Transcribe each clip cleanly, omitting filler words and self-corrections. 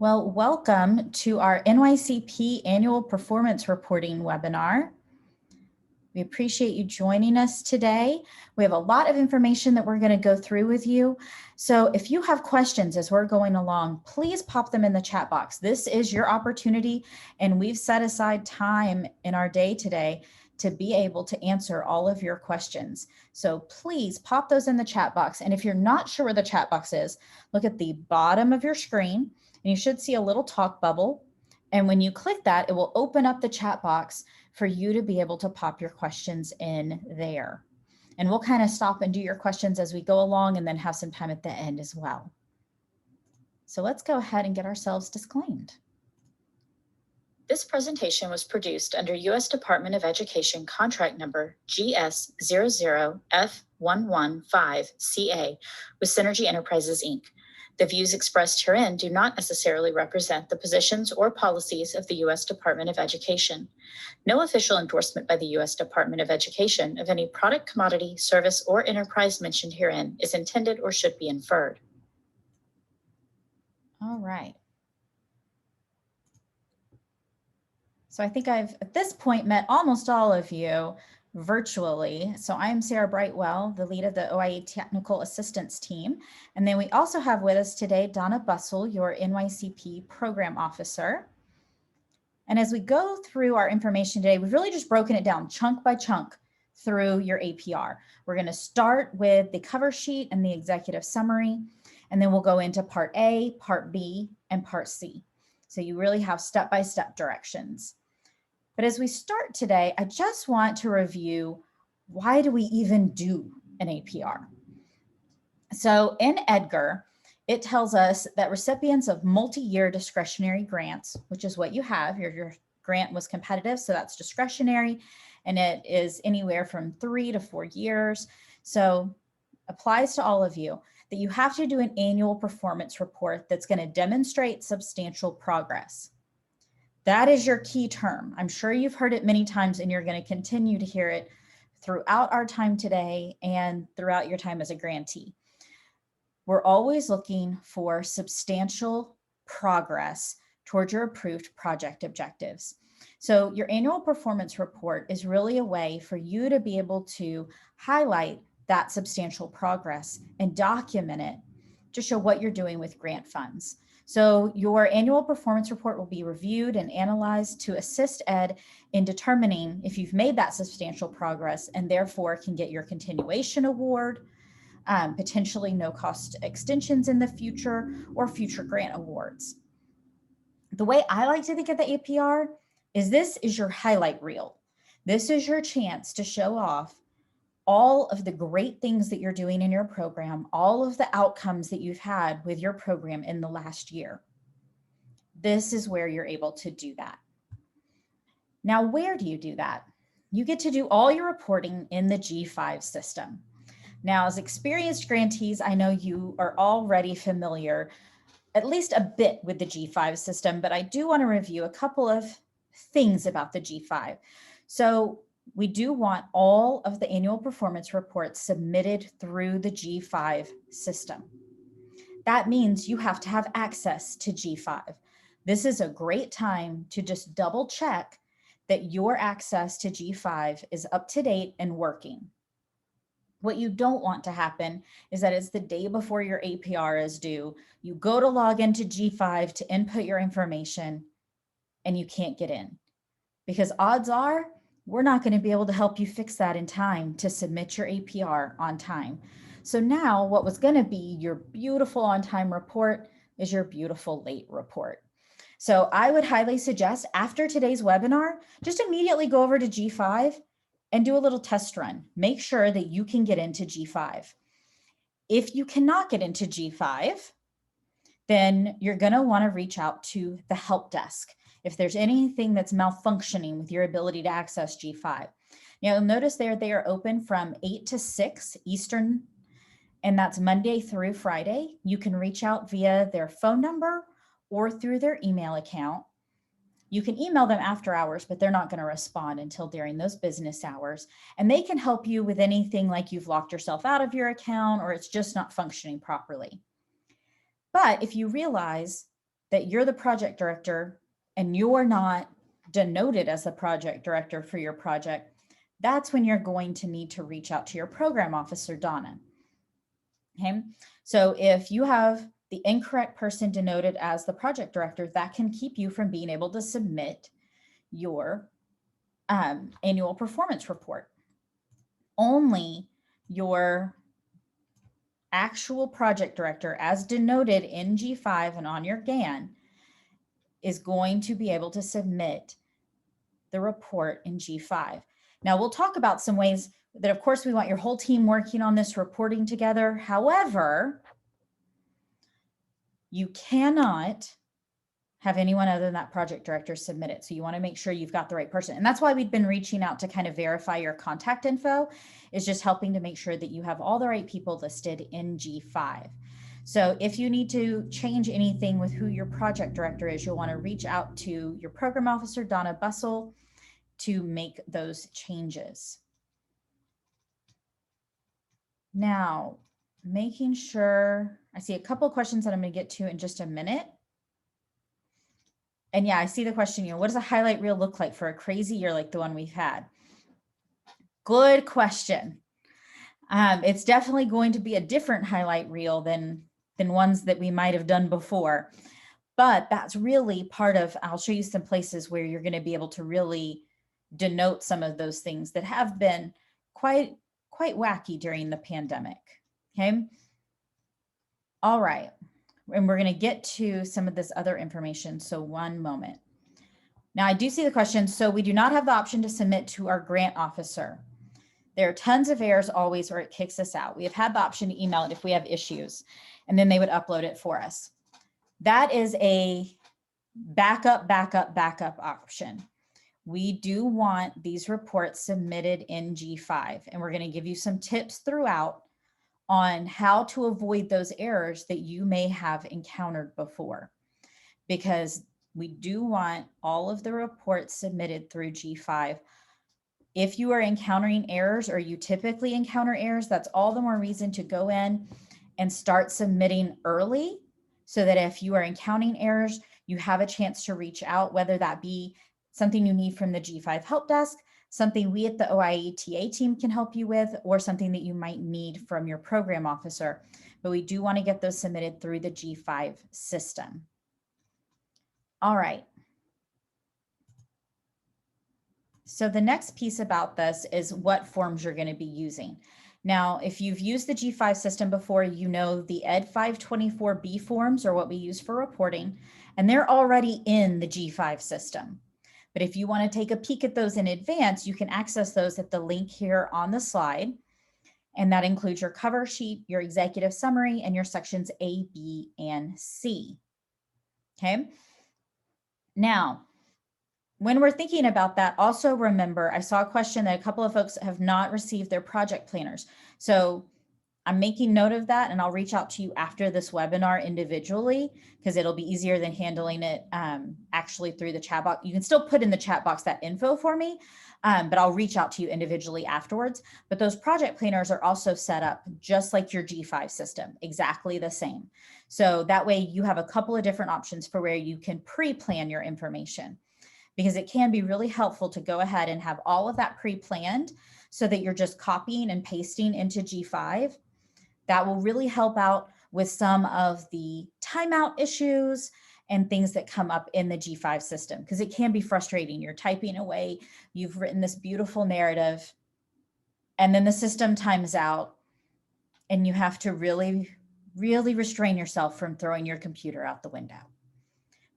Well, welcome to our NYCP Annual Performance Reporting webinar. We appreciate you joining us today. We have a lot of information that we're going to go through with you. So if you have questions as we're going along, please pop them in the chat box. This is your opportunity, and we've set aside time in our day today to be able to answer all of your questions. So please pop those in the chat box. And if you're not sure where the chat box is, look at the bottom of your screen and you should see a little talk bubble. And when you click that, it will open up the chat box for you to be able to pop your questions in there. And we'll kind of stop and do your questions as we go along and then have some time at the end as well. So let's go ahead and get ourselves disclaimed. This presentation was produced under U.S. Department of Education contract number GS00F115CA with Synergy Enterprises, Inc. The views expressed herein do not necessarily represent the positions or policies of the U.S. Department of Education. No official endorsement by the U.S. Department of Education of any product, commodity, service, or enterprise mentioned herein is intended or should be inferred. All right. So I think I've, at this point, met almost all of you virtually. So I'm Sarah Brightwell, the lead of the OIE Technical Assistance Team. And then we also have with us today, Donna Bussell, your NYCP Program Officer. And as we go through our information today, we've really just broken it down chunk by chunk through your APR. We're going to start with the cover sheet and the executive summary, and then we'll go into Part A, Part B, and Part C. So you really have step-by-step directions. But as we start today, I just want to review, why do we even do an APR? So in EDGAR, it tells us that recipients of multi-year discretionary grants, which is what you have, your grant was competitive, so that's discretionary, and it is anywhere from 3 to 4 years. So applies to all of you, that you have to do an annual performance report that's going to demonstrate substantial progress. That is your key term. I'm sure you've heard it many times and you're going to continue to hear it throughout our time today and throughout your time as a grantee. We're always looking for substantial progress towards your approved project objectives. So your annual performance report is really a way for you to be able to highlight that substantial progress and document it to show what you're doing with grant funds. So your annual performance report will be reviewed and analyzed to assist Ed in determining if you've made that substantial progress and therefore can get your continuation award, potentially no cost extensions in the future, or future grant awards. The way I like to think of the APR is this is your highlight reel. This is your chance to show off all of the great things that you're doing in your program, all of the outcomes that you've had with your program in the last year. This is where you're able to do that. Now, where do you do that? You get to do all your reporting in the G5 system. Now, as experienced grantees, I know you are already familiar, at least a bit, with the G5 system, but I do want to review a couple of things about the G5. So we do want all of the annual performance reports submitted through the G5 system. That means you have to have access to G5. This is a great time to just double check that your access to G5 is up to date and working. What you don't want to happen is that it's the day before your APR is due. You go to log into G5 to input your information and you can't get in, because odds are we're not going to be able to help you fix that in time to submit your APR on time. So now what was going to be your beautiful on-time report is your beautiful late report. So I would highly suggest after today's webinar, just immediately go over to G5 and do a little test run. Make sure that you can get into G5. If you cannot get into G5, then you're going to want to reach out to the help desk if there's anything that's malfunctioning with your ability to access G5. Now, you'll notice there they are open from 8 to 6 Eastern, and that's Monday through Friday. You can reach out via their phone number or through their email account. You can email them after hours, but they're not going to respond until during those business hours. And they can help you with anything like you've locked yourself out of your account or it's just not functioning properly. But if you realize that you're the project director and you're not denoted as the project director for your project, that's when you're going to need to reach out to your program officer, Donna. Okay, so if you have the incorrect person denoted as the project director, that can keep you from being able to submit your annual performance report. Only your actual project director, as denoted in G5 and on your GAN, is going to be able to submit the report in G5. Now we'll talk about some ways that, of course, we want your whole team working on this reporting together. However, you cannot have anyone other than that project director submit it. So you want to make sure you've got the right person. And that's why we've been reaching out to kind of verify your contact info, is just helping to make sure that you have all the right people listed in G5. So if you need to change anything with who your project director is, you'll want to reach out to your program officer, Donna Bussell, to make those changes. Now, making sure, I see a couple of questions that I'm going to get to in just a minute. And yeah, I see the question, what does a highlight reel look like for a crazy year like the one we've had? Good question. It's definitely going to be a different highlight reel than ones that we might have done before. But that's really part of, I'll show you some places where you're going to be able to really denote some of those things that have been quite wacky during the pandemic. Okay. All right. And we're going to get to some of this other information. So one moment. Now I do see the question. So we do not have the option to submit to our grant officer. There are tons of errors always where it kicks us out. We have had the option to email it if we have issues, and then they would upload it for us. That is a backup option. We do want these reports submitted in G5, and we're going to give you some tips throughout on how to avoid those errors that you may have encountered before, because we do want all of the reports submitted through G5. If you are encountering errors, or you typically encounter errors, that's all the more reason to go in and start submitting early, so that if you are encountering errors, you have a chance to reach out, whether that be something you need from the G5 help desk, something we at the OIETA team can help you with, or something that you might need from your program officer. But we do want to get those submitted through the G5 system. All right. So the next piece about this is what forms you're going to be using. Now, if you've used the G5 system before, you know the Ed 524B forms are what we use for reporting, and they're already in the G5 system. But if you want to take a peek at those in advance, you can access those at the link here on the slide. And that includes your cover sheet, your executive summary, and your sections A, B, and C. Okay. Now, when we're thinking about that, also remember, I saw a question that a couple of folks have not received their project planners. So I'm making note of that, and I'll reach out to you after this webinar individually, because it'll be easier than handling it actually through the chat box. You can still put in the chat box that info for me, but I'll reach out to you individually afterwards. But those project planners are also set up just like your G5 system, exactly the same. So that way you have a couple of different options for where you can pre-plan your information, because it can be really helpful to go ahead and have all of that pre-planned so that you're just copying and pasting into G5. That will really help out with some of the timeout issues and things that come up in the G5 system, because it can be frustrating. You're typing away, you've written this beautiful narrative, and then the system times out, and you have to really restrain yourself from throwing your computer out the window.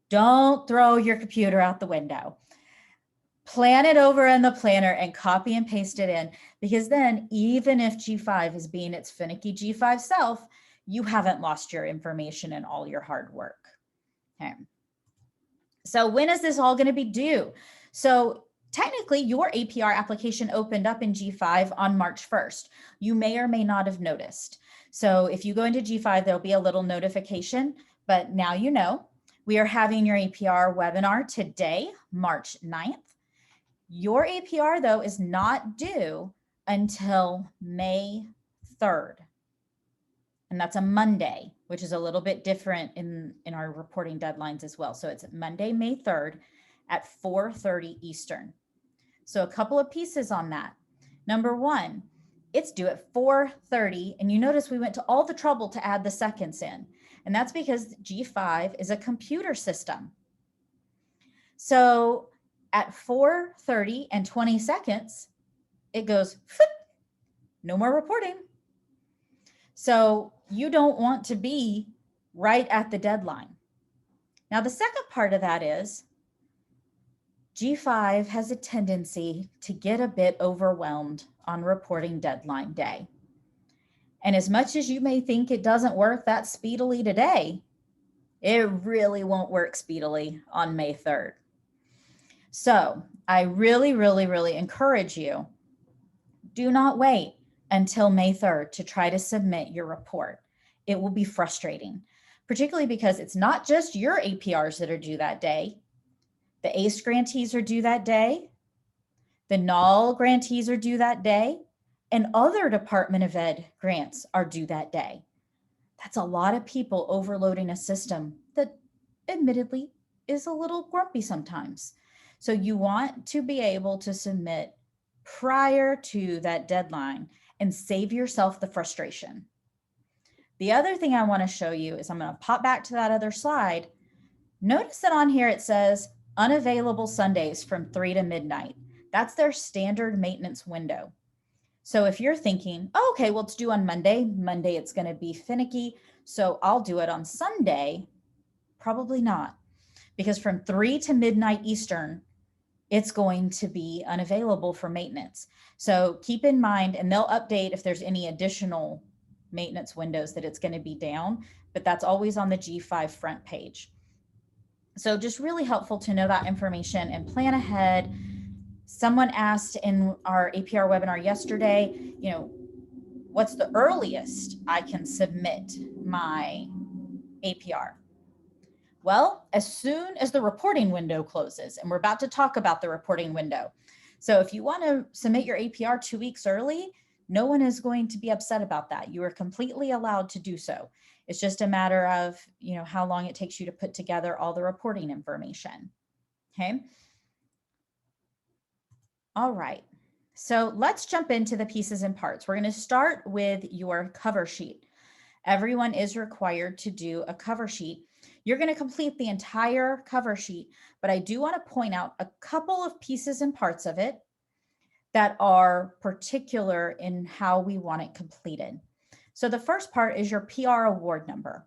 Don't throw your computer out the window. Plan it over in the planner and copy and paste it in, because then even if G5 is being its finicky G5 self, you haven't lost your information and all your hard work. Okay. So when is this all going to be due? So technically your APR application opened up in G5 on March 1st. You may or may not have noticed. So if you go into G5, there'll be a little notification, but now you know. We are having your APR webinar today, March 9th. Your APR, though, is not due until May 3rd. and that's a Monday, which is a little bit different in our reporting deadlines as well. So it's Monday, May 3rd at 4:30 Eastern. So a couple of pieces on that. Number one, it's due at 4:30, and you notice we went to all the trouble to add the seconds in, and that's because G5 is a computer system. So at 4:30 and 20 seconds, it goes, no more reporting. So you don't want to be right at the deadline. Now, the second part of that is G5 has a tendency to get a bit overwhelmed on reporting deadline day. And as much as you may think it doesn't work that speedily today, it really won't work speedily on May 3rd. So I really, really, really encourage you, do not wait until May 3rd to try to submit your report. It will be frustrating, particularly because it's not just your APRs that are due that day. The ACE grantees are due that day. The NOL grantees are due that day. And other Department of Ed grants are due that day. That's a lot of people overloading a system that admittedly is a little grumpy sometimes. So you want to be able to submit prior to that deadline and save yourself the frustration. The other thing I want to show you is I'm going to pop back to that other slide. Notice that on here it says unavailable Sundays from 3 to midnight. That's their standard maintenance window. So if you're thinking, oh, okay, well, it's due on Monday. Monday, it's going to be finicky, so I'll do it on Sunday. Probably not, because from 3 to midnight Eastern, it's going to be unavailable for maintenance. So keep in mind, and they'll update if there's any additional maintenance windows that it's going to be down, but that's always on the G5 front page. So just really helpful to know that information and plan ahead. Someone asked in our APR webinar yesterday, what's the earliest I can submit my APR? Well, as soon as the reporting window closes, and we're about to talk about the reporting window. So if you want to submit your APR 2 weeks early, no one is going to be upset about that. You are completely allowed to do so. It's just a matter of, how long it takes you to put together all the reporting information. Okay. All right. So let's jump into the pieces and parts. We're going to start with your cover sheet. Everyone is required to do a cover sheet. You're going to complete the entire cover sheet, but I do want to point out a couple of pieces and parts of it that are particular in how we want it completed. So the first part is your PR award number.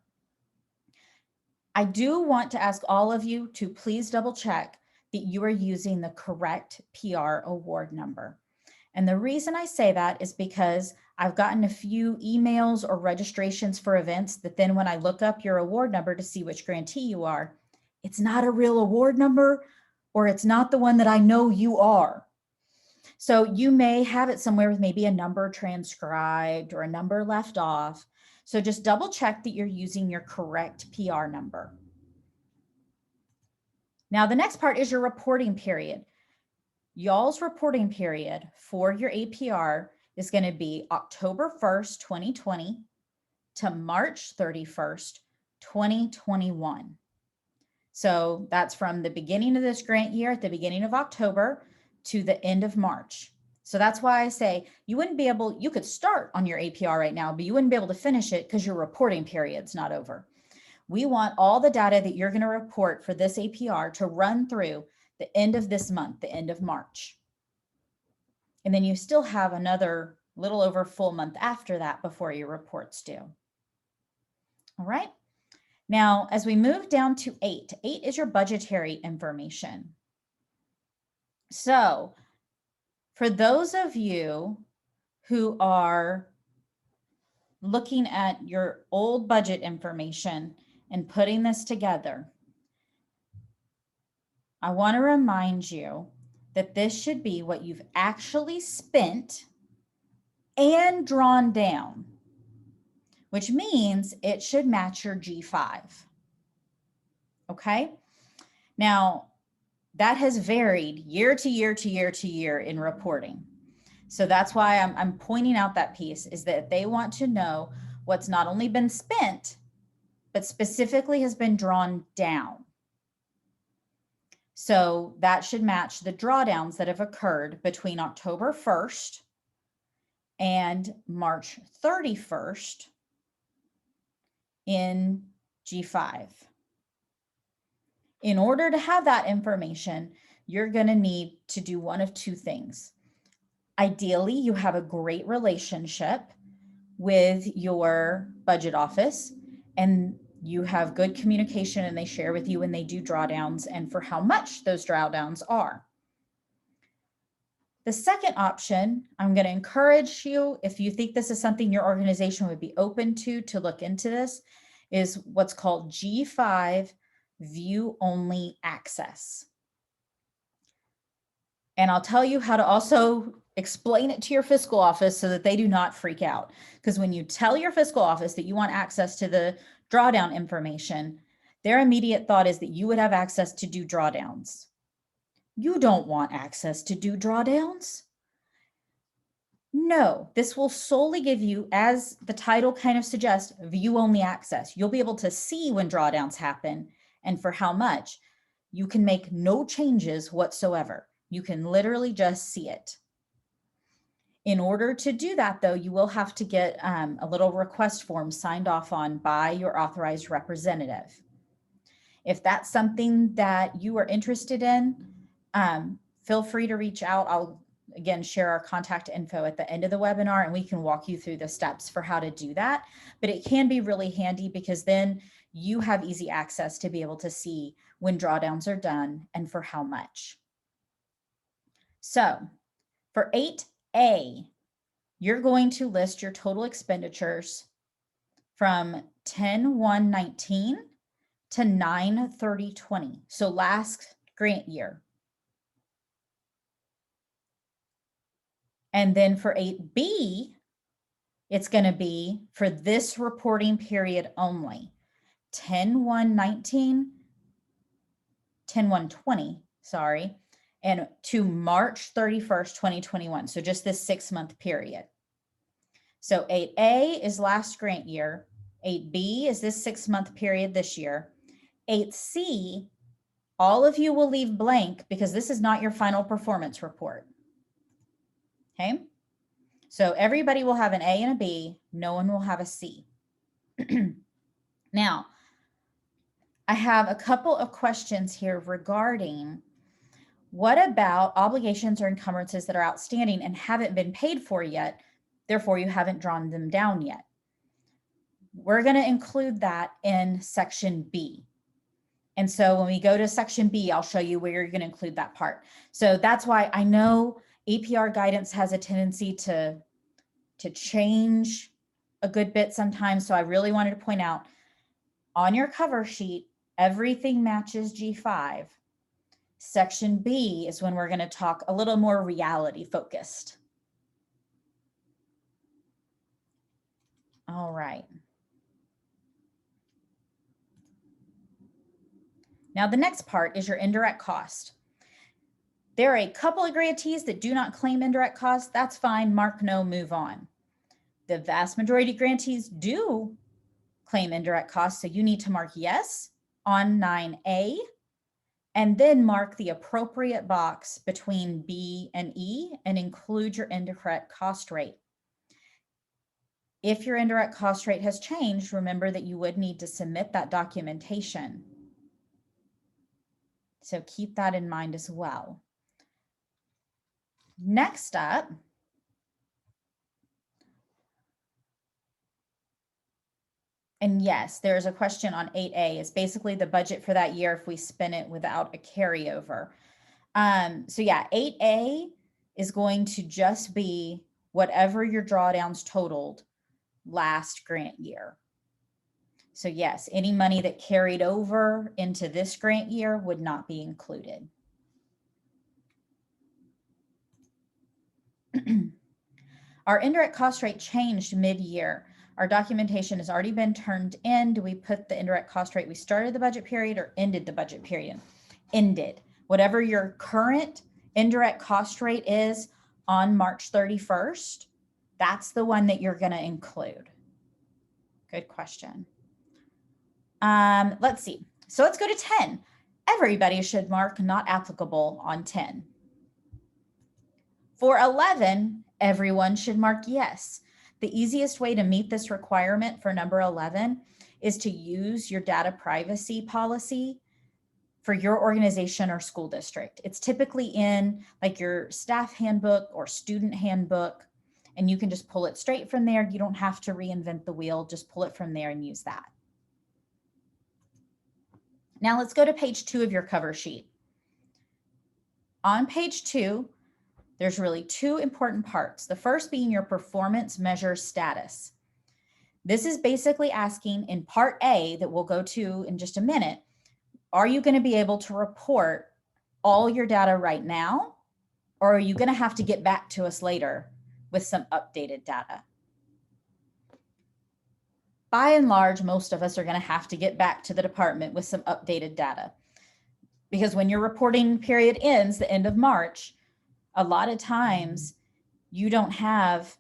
I do want to ask all of you to please double check that you are using the correct PR award number. And the reason I say that is because I've gotten a few emails or registrations for events that then when I look up your award number to see which grantee you are, it's not a real award number, or it's not the one that I know you are. So you may have it somewhere with maybe a number transcribed or a number left off. So just double check that you're using your correct PR number. Now, the next part is your reporting period. Y'all's reporting period for your APR is going to be October 1st, 2020 to March 31st, 2021. So that's from the beginning of this grant year at the beginning of October to the end of March. So that's why I say you could start on your APR right now, but you wouldn't be able to finish it because your reporting period's not over. We want all the data that you're going to report for this APR to run through the end of this month, the end of March. And then you still have another little over full month after that before your report's due. All right. Now, as we move down to 8 is your budgetary information. So for those of you who are looking at your old budget information and putting this together, I want to remind you that this should be what you've actually spent and drawn down, which means it should match your G5. Okay. Now, that has varied year to year to year to year in reporting. So that's why I'm pointing out that piece, is that they want to know what's not only been spent, but specifically has been drawn down. So that should match the drawdowns that have occurred between October 1st and March 31st in G5. In order to have that information, you're going to need to do one of two things. Ideally, you have a great relationship with your budget office and you have good communication and they share with you when they do drawdowns and for how much those drawdowns are. The second option, I'm going to encourage you, if you think this is something your organization would be open to look into this, is what's called G5 view only access. And I'll tell you how to also explain it to your fiscal office so that they do not freak out. Because when you tell your fiscal office that you want access to the drawdown information, their immediate thought is that you would have access to do drawdowns. You don't want access to do drawdowns. No, this will solely give you, as the title kind of suggests, view only access. You'll be able to see when drawdowns happen and for how much. You can make no changes whatsoever. You can literally just see it. In order to do that, though, you will have to get a little request form signed off on by your authorized representative. If that's something that you are interested in, feel free to reach out. I'll again share our contact info at the end of the webinar and we can walk you through the steps for how to do that. But it can be really handy because then you have easy access to be able to see when drawdowns are done and for how much. So for 8A, you're going to list your total expenditures from 10/1/19 to 9/30/20. So last grant year. And then for 8B, it's going to be for this reporting period only, 10/1/19, 10/1/20, sorry, and to March 31st, 2021. So just this 6-month period. So 8A is last grant year. 8B is this 6-month period this year. 8C, all of you will leave blank because this is not your final performance report. Okay, so everybody will have an A and a B. No one will have a C. Now, I have a couple of questions here regarding what about obligations or encumbrances that are outstanding and haven't been paid for yet, therefore you haven't drawn them down yet. We're going to include that in section B. And so when we go to section B, I'll show you where you're going to include that part. So that's why I know APR guidance has a tendency to change a good bit sometimes. So I really wanted to point out on your cover sheet, everything matches G5. Section B is when we're going to talk a little more reality focused. All right. Now the next part is your indirect cost. There are a couple of grantees that do not claim indirect costs. That's fine. Mark no, move on. The vast majority of grantees do claim indirect costs. So you need to mark yes on 9A and then mark the appropriate box between B and E and include your indirect cost rate. If your indirect cost rate has changed, remember that you would need to submit that documentation. So keep that in mind as well. Next up, and yes, there's a question on 8A. It's basically the budget for that year if we spend it without a carryover. So yeah, 8A is going to just be whatever your drawdowns totaled last grant year. So yes, any money that carried over into this grant year would not be included. Our indirect cost rate changed mid-year. Our documentation has already been turned in. Do we put the indirect cost rate we started the budget period or ended the budget period? Ended. Whatever your current indirect cost rate is on March 31st, that's the one that you're going to include. Good question. Let's see. So let's go to 10. Everybody should mark not applicable on 10. For 11, everyone should mark yes. The easiest way to meet this requirement for number 11 is to use your data privacy policy for your organization or school district. It's typically in like your staff handbook or student handbook, and you can just pull it straight from there. You don't have to reinvent the wheel, just pull it from there and use that. Now let's go to page 2 of your cover sheet. On page 2, there's really 2 important parts. The first being your performance measure status. This is basically asking in part A that we'll go to in just a minute, are you going to be able to report all your data right now? Or are you going to have to get back to us later with some updated data? By and large, most of us are going to have to get back to the department with some updated data. Because when your reporting period ends, the end of March, a lot of times you don't have,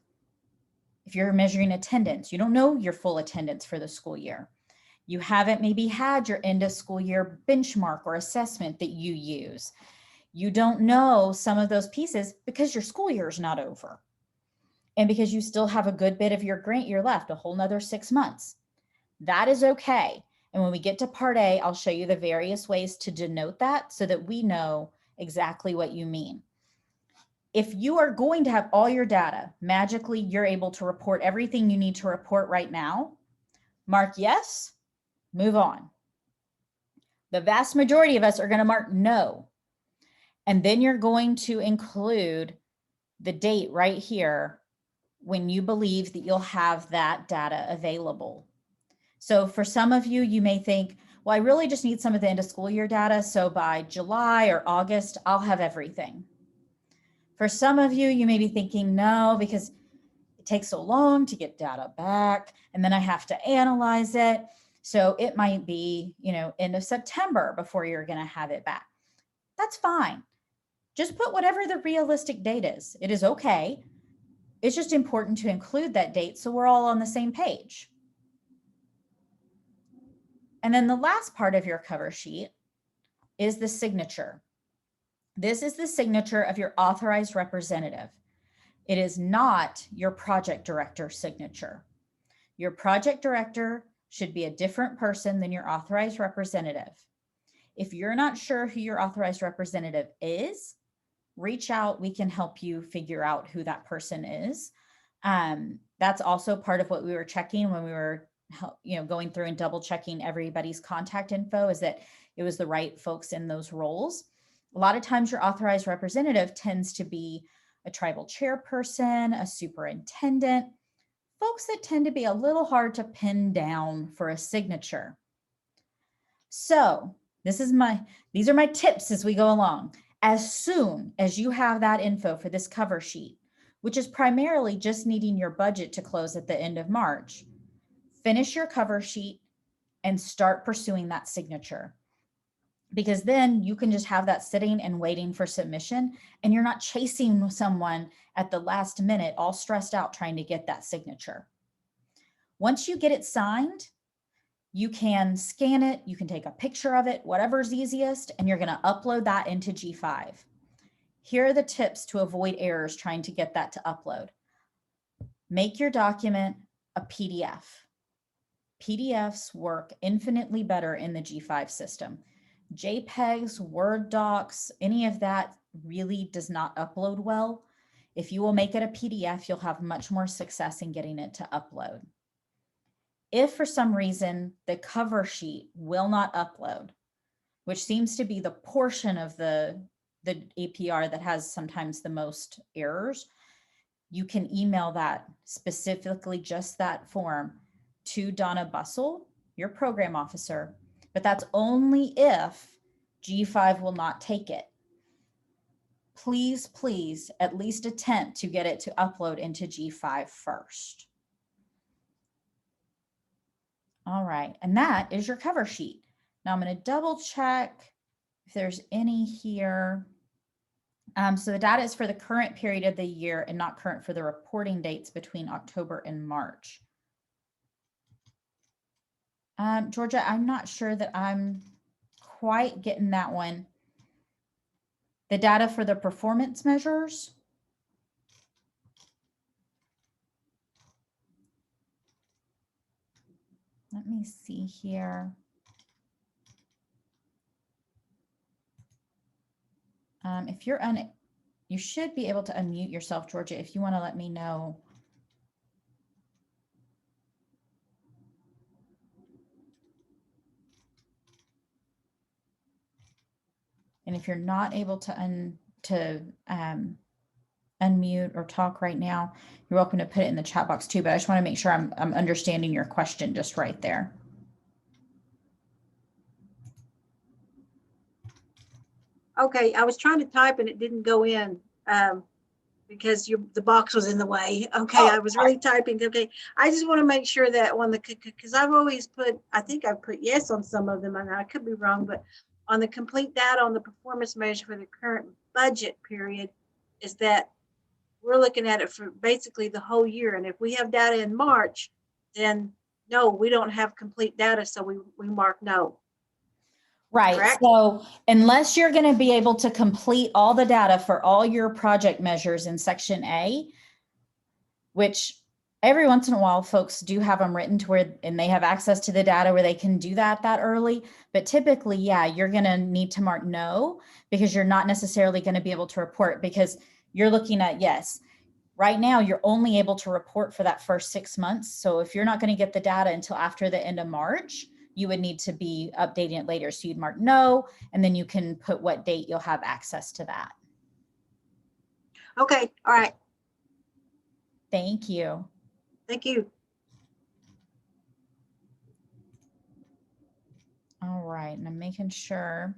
if you're measuring attendance, you don't know your full attendance for the school year. You haven't maybe had your end of school year benchmark or assessment that you use. You don't know some of those pieces because your school year is not over. And because you still have a good bit of your grant year left, a whole nother 6 months. That is okay. And when we get to part A, I'll show you the various ways to denote that so that we know exactly what you mean. If you are going to have all your data, magically you're able to report everything you need to report right now, mark yes, move on. The vast majority of us are going to mark no. And then you're going to include the date right here when you believe that you'll have that data available. So for some of you, you may think, well, I really just need some of the end of school year data. So by July or August, I'll have everything. For some of you, you may be thinking, no, because it takes so long to get data back, and then I have to analyze it. So it might be, end of September before you're going to have it back. That's fine. Just put whatever the realistic date is. It is okay. It's just important to include that date so we're all on the same page. And then the last part of your cover sheet is the signature. This is the signature of your authorized representative. It is not your project director signature. Your project director should be a different person than your authorized representative. If you're not sure who your authorized representative is, reach out. We can help you figure out who that person is. That's also part of what we were checking when we were going through and double checking everybody's contact info, is that it was the right folks in those roles. A lot of times your authorized representative tends to be a tribal chairperson, a superintendent, folks that tend to be a little hard to pin down for a signature. So these are my tips as we go along. As soon as you have that info for this cover sheet, which is primarily just needing your budget to close at the end of March, finish your cover sheet and start pursuing that signature. Because then you can just have that sitting and waiting for submission, and you're not chasing someone at the last minute, all stressed out trying to get that signature. Once you get it signed, you can scan it, you can take a picture of it, whatever's easiest, and you're going to upload that into G5. Here are the tips to avoid errors trying to get that to upload. Make your document a PDF. PDFs work infinitely better in the G5 system. JPEGs, Word docs, any of that really does not upload well. If you will make it a PDF, you'll have much more success in getting it to upload. If for some reason the cover sheet will not upload, which seems to be the portion of the APR that has sometimes the most errors, you can email that, specifically just that form, to Donna Bussell, your program officer, but that's only if G5 will not take it. Please, please, at least attempt to get it to upload into G5 first. All right, and that is your cover sheet. Now I'm going to double check if there's any here. So the data is for the current period of the year and not current for the reporting dates between October and March. Georgia, I'm not sure that I'm quite getting that one. The data for the performance measures. Let me see here. If you're you should be able to unmute yourself, Georgia, if you want to let me know. And if you're not able to unmute or talk right now, you're welcome to put it in the chat box too, but I just want to make sure I'm understanding your question just right there. Okay, I was trying to type and it didn't go in because the box was in the way. Okay, I was really typing. Okay, I just want to make sure that on the, because I've always put, I think I've put yes on some of them, and I could be wrong, but on the complete data on the performance measure for the current budget period, is that we're looking at it for basically the whole year. And if we have data in March, then no, we don't have complete data, so we mark no. Right. Correct? So unless you're going to be able to complete all the data for all your project measures in section A, which every once in a while folks do have them written to where, and they have access to the data where they can do that early. But typically, yeah, you're going to need to mark no, because you're not necessarily going to be able to report, because you're looking at, yes, right now you're only able to report for that first 6 months. So if you're not going to get the data until after the end of March, you would need to be updating it later. So you'd mark no, and then you can put what date you'll have access to that. Okay. All right. Thank you. Thank you. All right. And I'm making sure.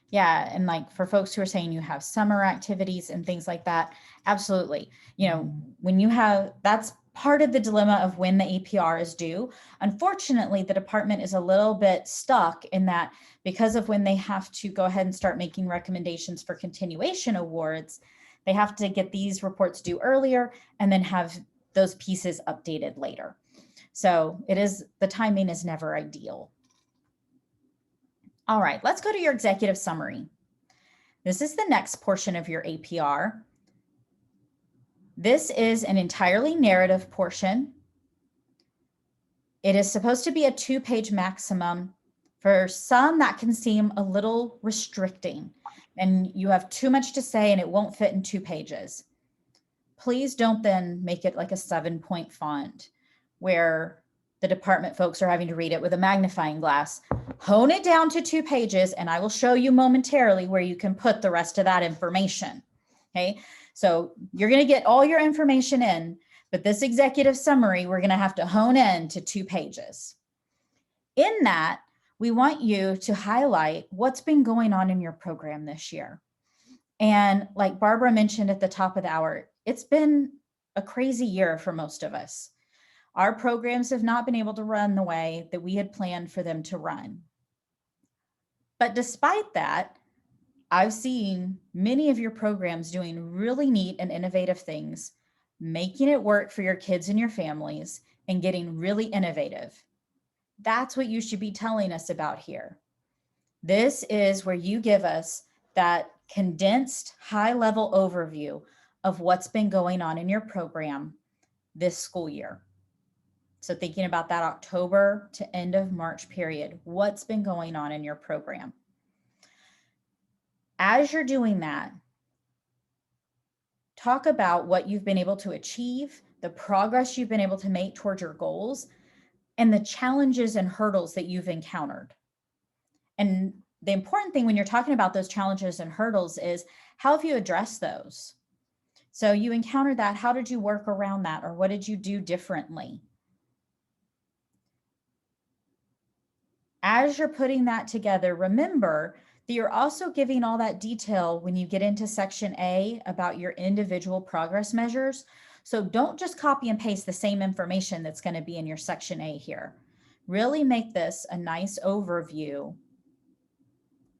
Yeah. And like for folks who are saying you have summer activities and things like that, absolutely. You know, when you have, that's part of the dilemma of when the APR is due. Unfortunately, the department is a little bit stuck in that, because of when they have to go ahead and start making recommendations for continuation awards, they have to get these reports due earlier and then have those pieces updated later. So the timing is never ideal. All right, let's go to your executive summary. This is the next portion of your APR. This is an entirely narrative portion. It is supposed to be a 2-page maximum. For some, that can seem a little restricting, and you have too much to say and it won't fit in 2 pages. Please don't then make it like a 7-point font where the department folks are having to read it with a magnifying glass. Hone it down to 2 pages, and I will show you momentarily where you can put the rest of that information. Okay, so you're going to get all your information in, but this executive summary, we're going to have to hone in to 2 pages. In that, we want you to highlight what's been going on in your program this year. And like Barbara mentioned at the top of the hour, it's been a crazy year for most of us. Our programs have not been able to run the way that we had planned for them to run. But despite that, I've seen many of your programs doing really neat and innovative things, making it work for your kids and your families, and getting really innovative. That's what you should be telling us about here. This is where you give us that condensed high-level overview of what's been going on in your program this school year. So thinking about that October to end of March period, what's been going on in your program? As you're doing that, talk about what you've been able to achieve, the progress you've been able to make towards your goals, and the challenges and hurdles that you've encountered. And the important thing when you're talking about those challenges and hurdles is, how have you addressed those? So you encountered that, how did you work around that, or what did you do differently? As you're putting that together, remember that you're also giving all that detail when you get into section A about your individual progress measures. So don't just copy and paste the same information that's going to be in your section A here. Really make this a nice overview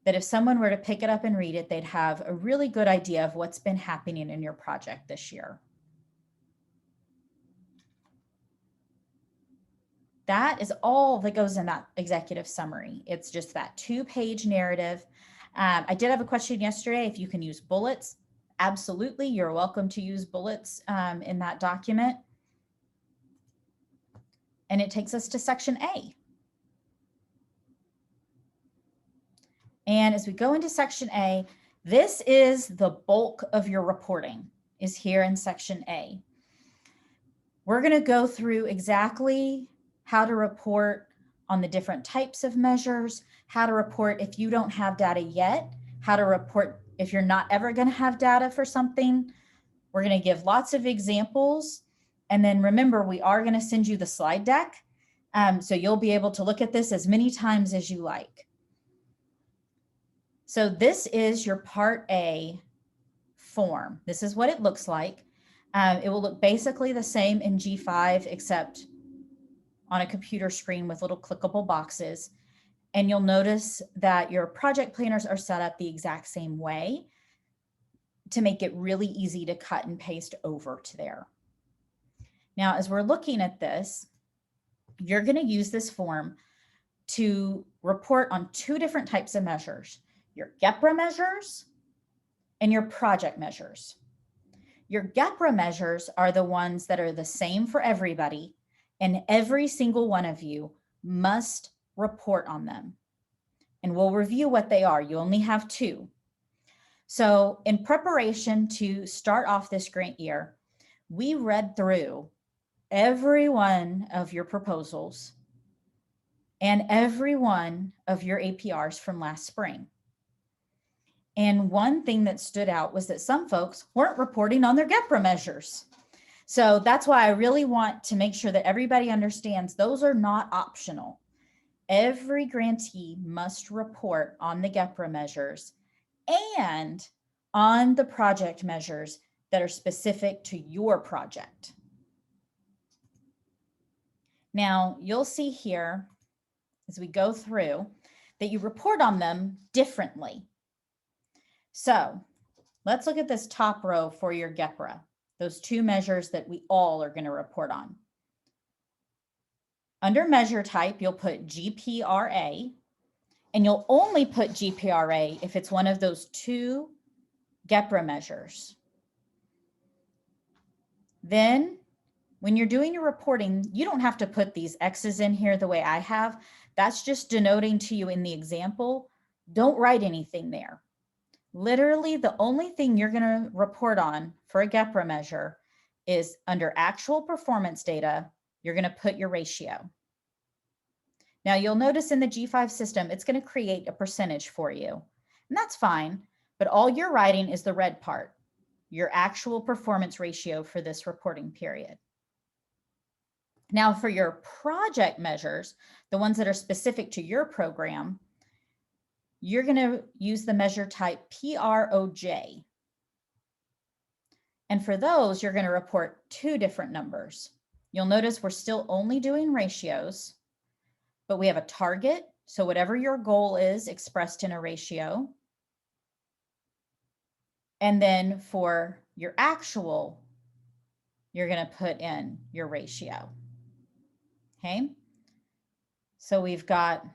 that if someone were to pick it up and read it, they'd have a really good idea of what's been happening in your project this year. that is all that goes in that executive summary. It's just that 2-page narrative. I did have a question yesterday if you can use bullets. Absolutely, you're welcome to use bullets in that document. And it takes us to section A. And as we go into section A, this is the bulk of your reporting is here in section A. We're going to go through exactly how to report on the different types of measures, how to report if you don't have data yet, how to report if you're not ever going to have data for something. We're going to give lots of examples. And then remember, we are going to send you the slide deck. So you'll be able to look at this as many times as you like. So this is your Part A form. This is what it looks like. It will look basically the same in G5, except on a computer screen with little clickable boxes. And you'll notice that your project planners are set up the exact same way to make it really easy to cut and paste over to there. Now, as we're looking at this, you're going to use this form to report on 2 different types of measures, your Gepra measures and your project measures. Your Gepra measures are the ones that are the same for everybody, and every single one of you must report on them. And we'll review what they are. You only have 2. So in preparation to start off this grant year, we read through every one of your proposals and every one of your APRs from last spring. And one thing that stood out was that some folks weren't reporting on their Gepra measures. So that's why I really want to make sure that everybody understands those are not optional. Every grantee must report on the Gepra measures and on the project measures that are specific to your project. Now, you'll see here as we go through that you report on them differently. So let's look at this top row for your Gepra, those 2 measures that we all are going to report on. Under measure type, you'll put GPRA, and you'll only put GPRA if it's one of those 2 Gepra measures. Then when you're doing your reporting, you don't have to put these X's in here the way I have. That's just denoting to you in the example. Don't write anything there. Literally, the only thing you're going to report on for a Gepra measure is under actual performance data, you're going to put your ratio. Now, you'll notice in the G5 system, it's going to create a percentage for you. And that's fine, but all you're writing is the red part, your actual performance ratio for this reporting period. Now, for your project measures, the ones that are specific to your program, you're going to use the measure type PROJ. And for those, you're going to report 2 different numbers. You'll notice we're still only doing ratios, but we have a target. So whatever your goal is expressed in a ratio. And then for your actual, you're going to put in your ratio. Okay. So we've got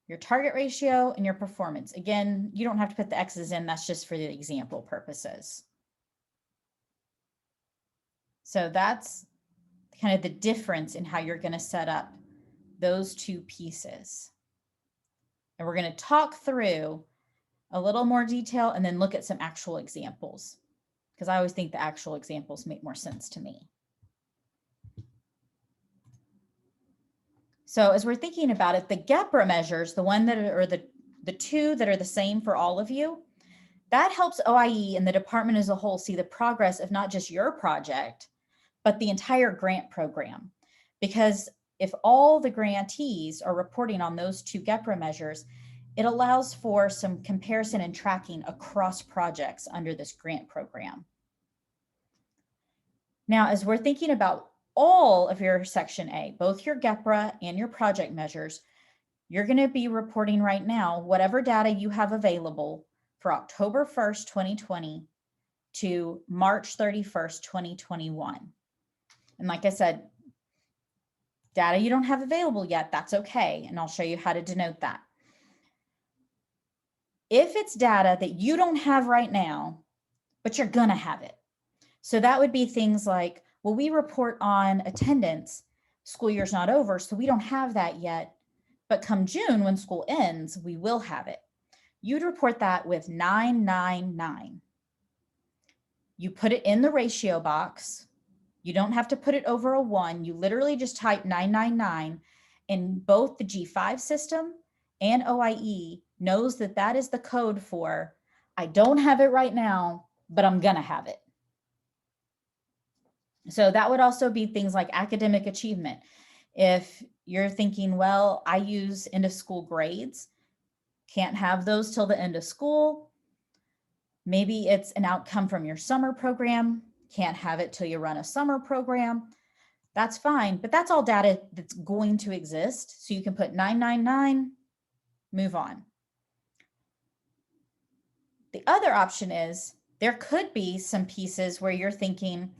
your target ratio and your performance. Again, you don't have to put the X's in, that's just for the example purposes. So that's kind of the difference in how you're going to set up those 2 pieces. And we're going to talk through a little more detail and then look at some actual examples, because I always think the actual examples make more sense to me. So as we're thinking about it, the Gepra measures, the one that are the 2 that are the same for all of you, that helps OIE and the department as a whole see the progress of not just your project, but the entire grant program. Because if all the grantees are reporting on those 2 Gepra measures, it allows for some comparison and tracking across projects under this grant program. Now, as we're thinking about all of your Section A, both your Gepra and your project measures, you're going to be reporting right now whatever data you have available for October 1st, 2020 to March 31st, 2021. And like I said, Data you don't have available yet, that's okay. And I'll show you how to denote that. If it's data that you don't have right now, but you're gonna have it. So that would be things like, well, we report on attendance, school year's not over, so we don't have that yet. But come June, when school ends, we will have it. You'd report that with 999. You put it in the ratio box. You don't have to put it over a 1. You literally just type 999, and both the G5 system and OIE knows that that is the code for, I don't have it right now, but I'm gonna have it. So that would also be things like academic achievement. If you're thinking, well, I use end of school grades, can't have those till the end of school. Maybe it's an outcome from your summer program, can't have it till you run a summer program. That's fine, but that's all data that's going to exist. So you can put 999, move on. The other option is there could be some pieces where you're thinking,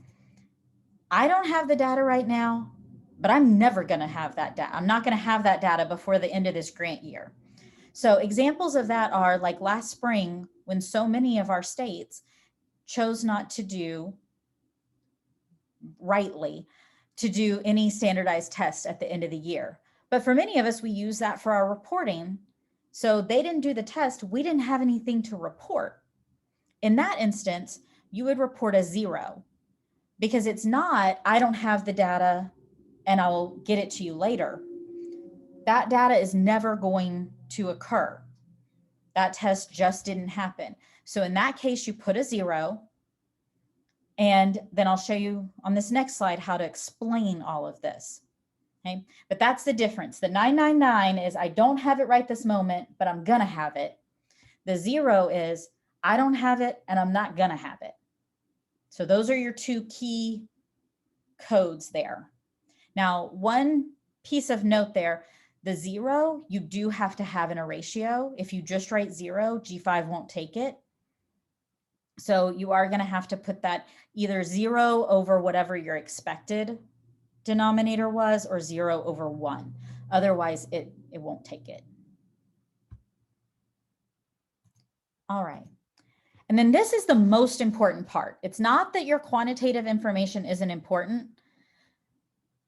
I don't have the data right now, but I'm never going to have that data. I'm not going to have that data before the end of this grant year. So examples of that are like last spring, when so many of our states chose not to do, rightly, to do any standardized tests at the end of the year. But for many of us, we use that for our reporting. So they didn't do the test. We didn't have anything to report. In that instance, you would report a 0, because it's not, I don't have the data and I'll get it to you later. That data is never going to occur. That test just didn't happen. So in that case, you put a 0. And then I'll show you on this next slide how to explain all of this. Okay, but that's the difference. The 999 is I don't have it right this moment, but I'm gonna have it. The 0 is I don't have it and I'm not gonna have it. So those are your two key codes there. Now, one piece of note there, the 0, you do have to have in a ratio. If you just write 0, G5 won't take it. So you are going to have to put that either 0 over whatever your expected denominator was, or 0 over 1. Otherwise, it won't take it. All right. And then this is the most important part. It's not that your quantitative information isn't important,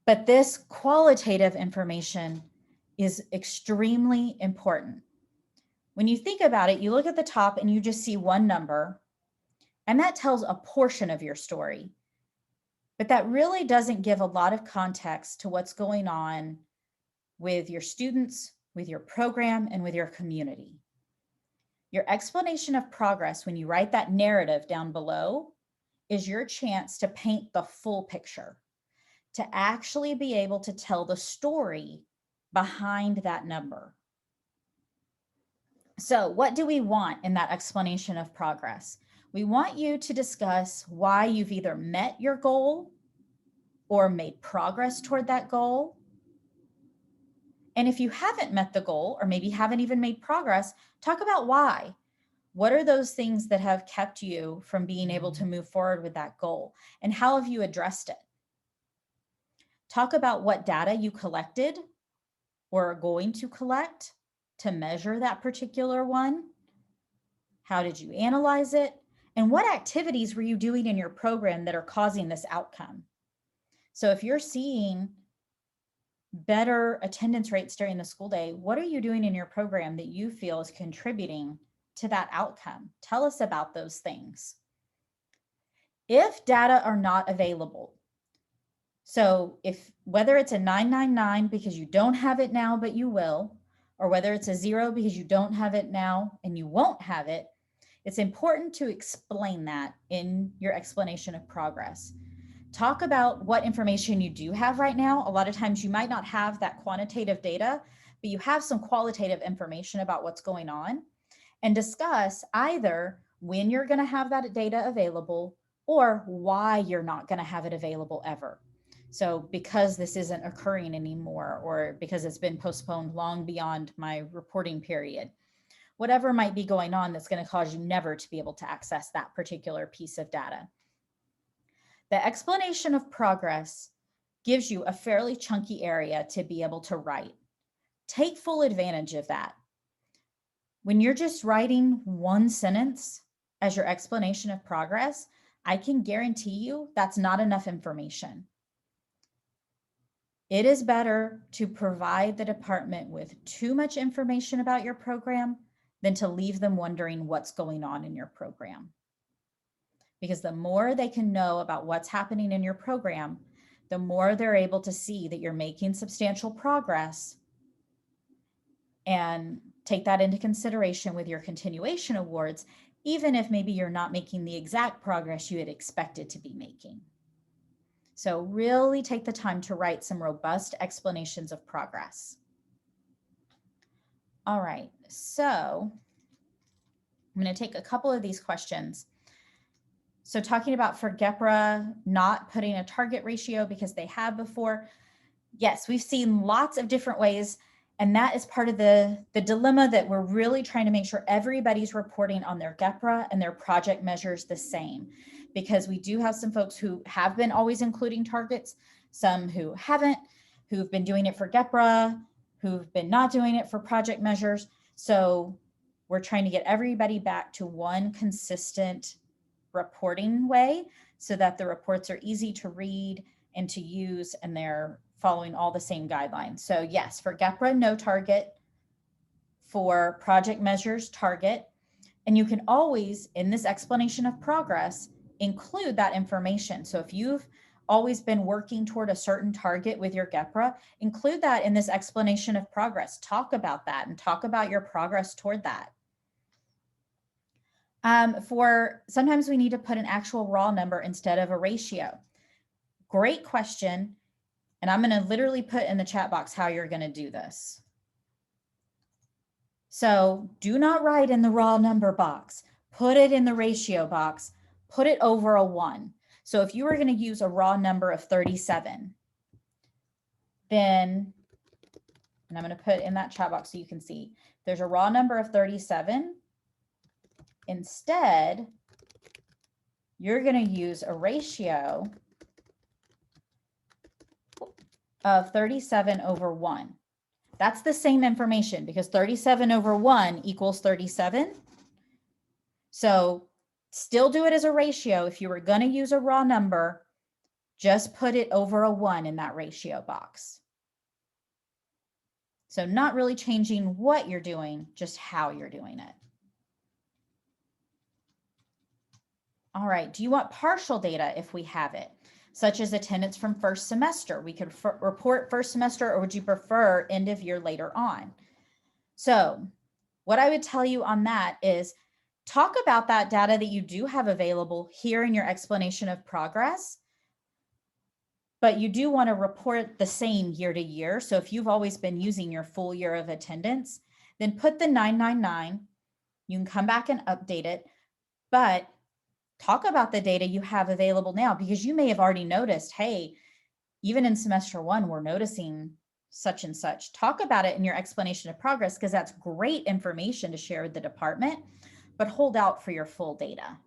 but this qualitative information is extremely important. When you think about it, you look at the top and you just see one number, and that tells a portion of your story. But that really doesn't give a lot of context to what's going on with your students, with your program, and with your community. Your explanation of progress, when you write that narrative down below, is your chance to paint the full picture, to actually be able to tell the story behind that number. So what do we want in that explanation of progress? We want you to discuss why you've either met your goal or made progress toward that goal. And if you haven't met the goal, or maybe haven't even made progress, talk about why. What are those things that have kept you from being able to move forward with that goal? And how have you addressed it? Talk about what data you collected or are going to collect to measure that particular one. How did you analyze it? And what activities were you doing in your program that are causing this outcome? So if you're seeing better attendance rates during the school day, what are you doing in your program that you feel is contributing to that outcome? Tell us about those things. If data are not available, so if whether it's a 999 because you don't have it now, but you will, or whether it's a 0 because you don't have it now and you won't have it, it's important to explain that in your explanation of progress. Talk about what information you do have right now. A lot of times you might not have that quantitative data, but you have some qualitative information about what's going on, and discuss either when you're going to have that data available or why you're not going to have it available ever. So because this isn't occurring anymore, or because it's been postponed long beyond my reporting period, whatever might be going on that's going to cause you never to be able to access that particular piece of data. The explanation of progress gives you a fairly chunky area to be able to write. Take full advantage of that. When you're just writing one sentence as your explanation of progress, I can guarantee you that's not enough information. It is better to provide the department with too much information about your program than to leave them wondering what's going on in your program. Because the more they can know about what's happening in your program, the more they're able to see that you're making substantial progress and take that into consideration with your continuation awards, even if maybe you're not making the exact progress you had expected to be making. So really take the time to write some robust explanations of progress. All right, so I'm going to take a couple of these questions. So talking about for Gepra not putting a target ratio because they have before, yes, we've seen lots of different ways, and that is part of the dilemma that we're really trying to make sure everybody's reporting on their Gepra and their project measures the same, because we do have some folks who have been always including targets, some who haven't, who've been doing it for Gepra, who've been not doing it for project measures. So we're trying to get everybody back to one consistent reporting way so that the reports are easy to read and to use, and they're following all the same guidelines. So yes, for Gepra, no target. For project measures, target. And you can always, in this explanation of progress, include that information. So if you've always been working toward a certain target with your Gepra, include that in this explanation of progress. Talk about that and talk about your progress toward that. For sometimes we need to put an actual raw number instead of a ratio. Great question. And I'm going to literally put in the chat box how you're going to do this. So do not write in the raw number box. Put it in the ratio box. Put it over a 1. So if you were going to use a raw number of 37, then, and I'm going to put in that chat box so you can see, there's a raw number of 37. Instead, you're going to use a ratio of 37 over 1. That's the same information because 37 over 1 equals 37. So still do it as a ratio. If you were going to use a raw number, just put it over a 1 in that ratio box. So not really changing what you're doing, just how you're doing it. All right, do you want partial data if we have it, such as attendance from first semester? We could report first semester, or would you prefer end of year later on? So what I would tell you on that is talk about that data that you do have available here in your explanation of progress, but you do want to report the same year to year. So if you've always been using your full year of attendance, then put the 999. You can come back and update it, but talk about the data you have available now, because you may have already noticed, hey, even in semester 1, we're noticing such and such. Talk about it in your explanation of progress, because that's great information to share with the department, but hold out for your full data.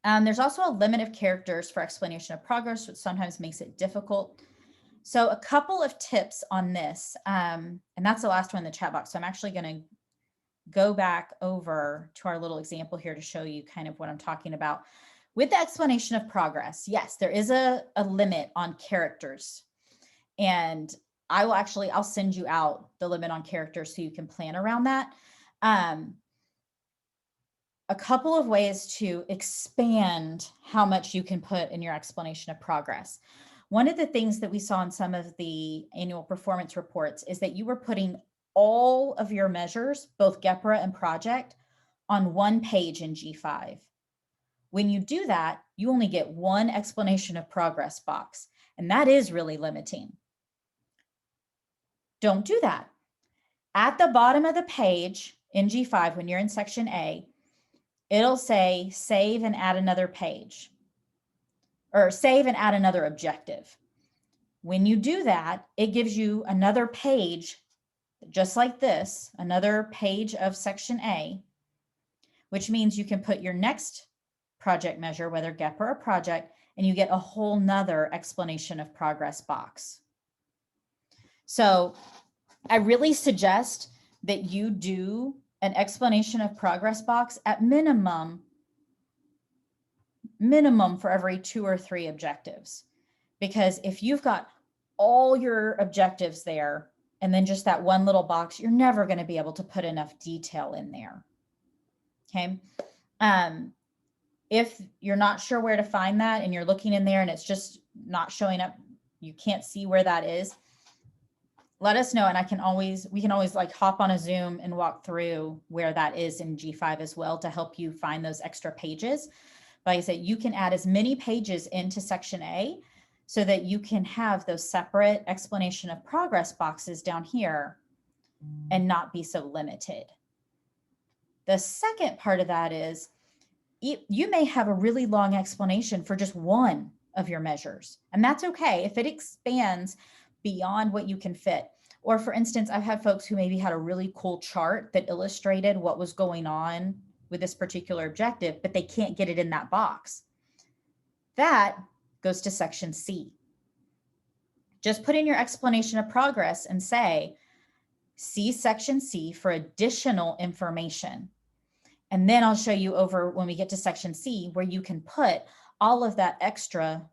There's also a limit of characters for explanation of progress, which sometimes makes it difficult. So a couple of tips on this, and that's the last one in the chat box. So I'm actually going to go back over to our little example here to show you kind of what I'm talking about. With the explanation of progress, yes, there is a limit on characters. And I'll send you out the limit on characters so you can plan around that. A couple of ways to expand how much you can put in your explanation of progress. One of the things that we saw in some of the annual performance reports is that you were putting all of your measures, both Gepra and project, on one page in G5. When you do that, you only get one explanation of progress box, and that is really limiting. Don't do that. At the bottom of the page in G5, when you're in section A, it'll say save and add another page, or save and add another objective. When you do that, it gives you another page, just like this, another page of section A, which means you can put your next project measure, whether Gepra or project, and you get a whole nother explanation of progress box. So I really suggest that you do an explanation of progress box at minimum for every 2 or 3 objectives. Because if you've got all your objectives there and then just that one little box, you're never going to be able to put enough detail in there. Okay. If you're not sure where to find that and you're looking in there and it's just not showing up, you can't see where that is, let us know. And we can always like hop on a Zoom and walk through where that is in G5 as well to help you find those extra pages. Like I said, you can add as many pages into section A so that you can have those separate explanation of progress boxes down here and not be so limited. The second part of that is you may have a really long explanation for just one of your measures, and that's okay if it expands beyond what you can fit. Or for instance, I've had folks who maybe had a really cool chart that illustrated what was going on with this particular objective, but they can't get it in that box. That goes to section C. Just put in your explanation of progress and say, see section C for additional information. And then I'll show you over when we get to section C where you can put all of that extra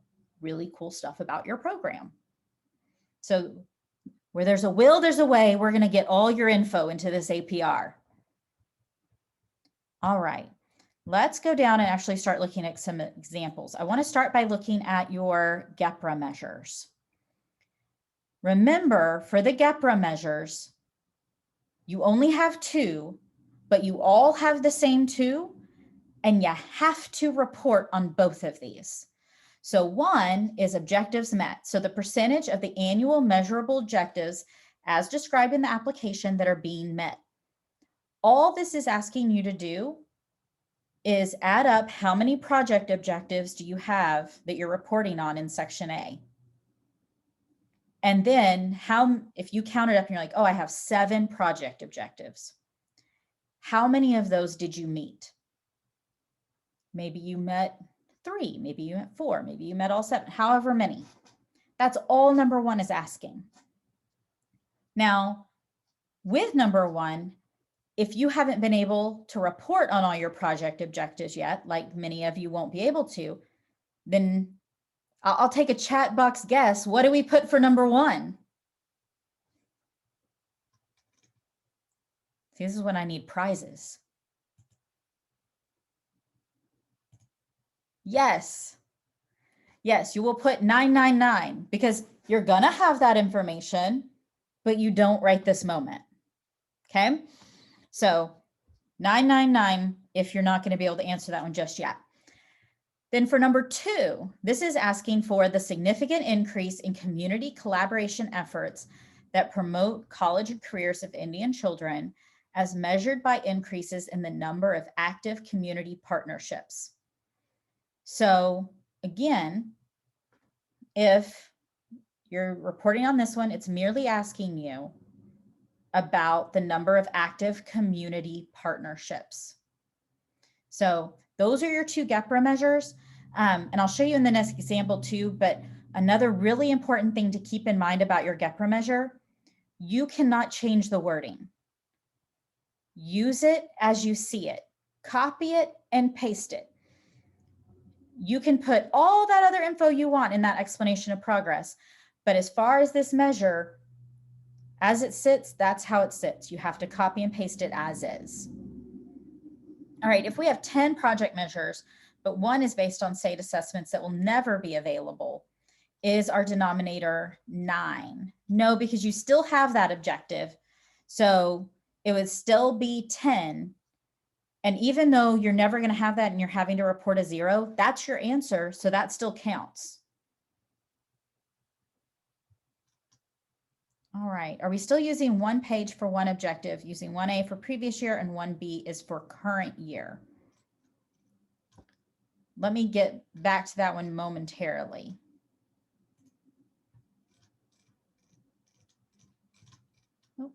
really cool stuff about your program. So where there's a will, there's a way. We're going to get all your info into this APR. All right, let's go down and actually start looking at some examples. I want to start by looking at your Gepra measures. Remember, for the Gepra measures, you only have 2, but you all have the same 2, and you have to report on both of these. So 1 is objectives met. So the percentage of the annual measurable objectives as described in the application that are being met. All this is asking you to do is add up how many project objectives do you have that you're reporting on in section A. And then if you count it up and you're like, oh, I have 7 project objectives. How many of those did you meet? Maybe you met 3, maybe you met 4, maybe you met all 7, however many. That's all number 1 is asking. Now, with number 1, if you haven't been able to report on all your project objectives yet, like many of you won't be able to, then I'll take a chat box guess. What do we put for number 1? See, this is when I need prizes. Yes. Yes, you will put 999 because you're going to have that information, but you don't right this moment. Okay. So 999 if you're not going to be able to answer that one just yet. Then for number 2, this is asking for the significant increase in community collaboration efforts that promote college and careers of Indian children as measured by increases in the number of active community partnerships. So again, if you're reporting on this one, it's merely asking you about the number of active community partnerships. So those are your 2 Gepra measures. And I'll show you in the next example too, but another really important thing to keep in mind about your Gepra measure, you cannot change the wording. Use it as you see it, copy it and paste it. You can put all that other info you want in that explanation of progress. But as far as this measure, as it sits, that's how it sits. You have to copy and paste it as is. All right, if we have 10 project measures, but one is based on state assessments that will never be available, is our denominator 9? No, because you still have that objective. So it would still be 10. And even though you're never going to have that and you're having to report a 0, that's your answer. So that still counts. All right. Are we still using 1 page for 1 objective, using 1A for previous year and 1B is for current year? Let me get back to that one momentarily. Oh.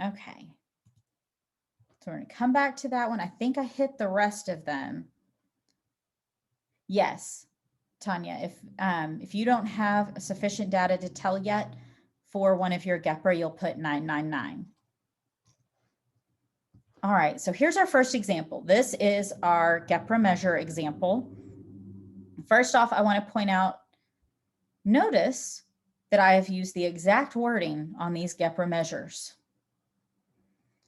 Okay. So we're going to come back to that one. I think I hit the rest of them. Yes, Tanya, if you don't have sufficient data to tell yet for one of your Gepra, you'll put 999. All right, so here's our first example. This is our Gepra measure example. First off, I want to point out, notice that I have used the exact wording on these Gepra measures.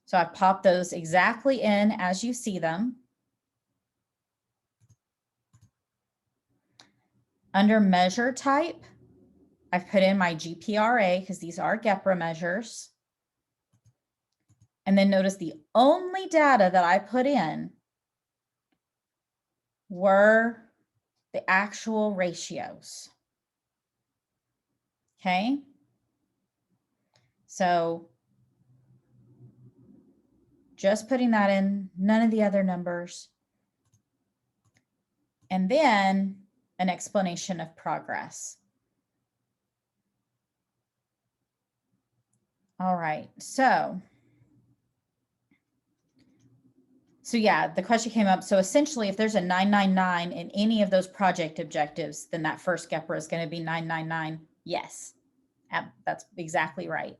So I've popped those exactly in as you see them. Under measure type, I've put in my GPRA because these are Gepra measures. And then notice the only data that I put in were the actual ratios. Okay. So just putting that in, none of the other numbers. And then an explanation of progress. All right, so yeah, the question came up. So essentially, if there's a 999 in any of those project objectives, then that first Gepra is going to be 999. Yes, that's exactly right.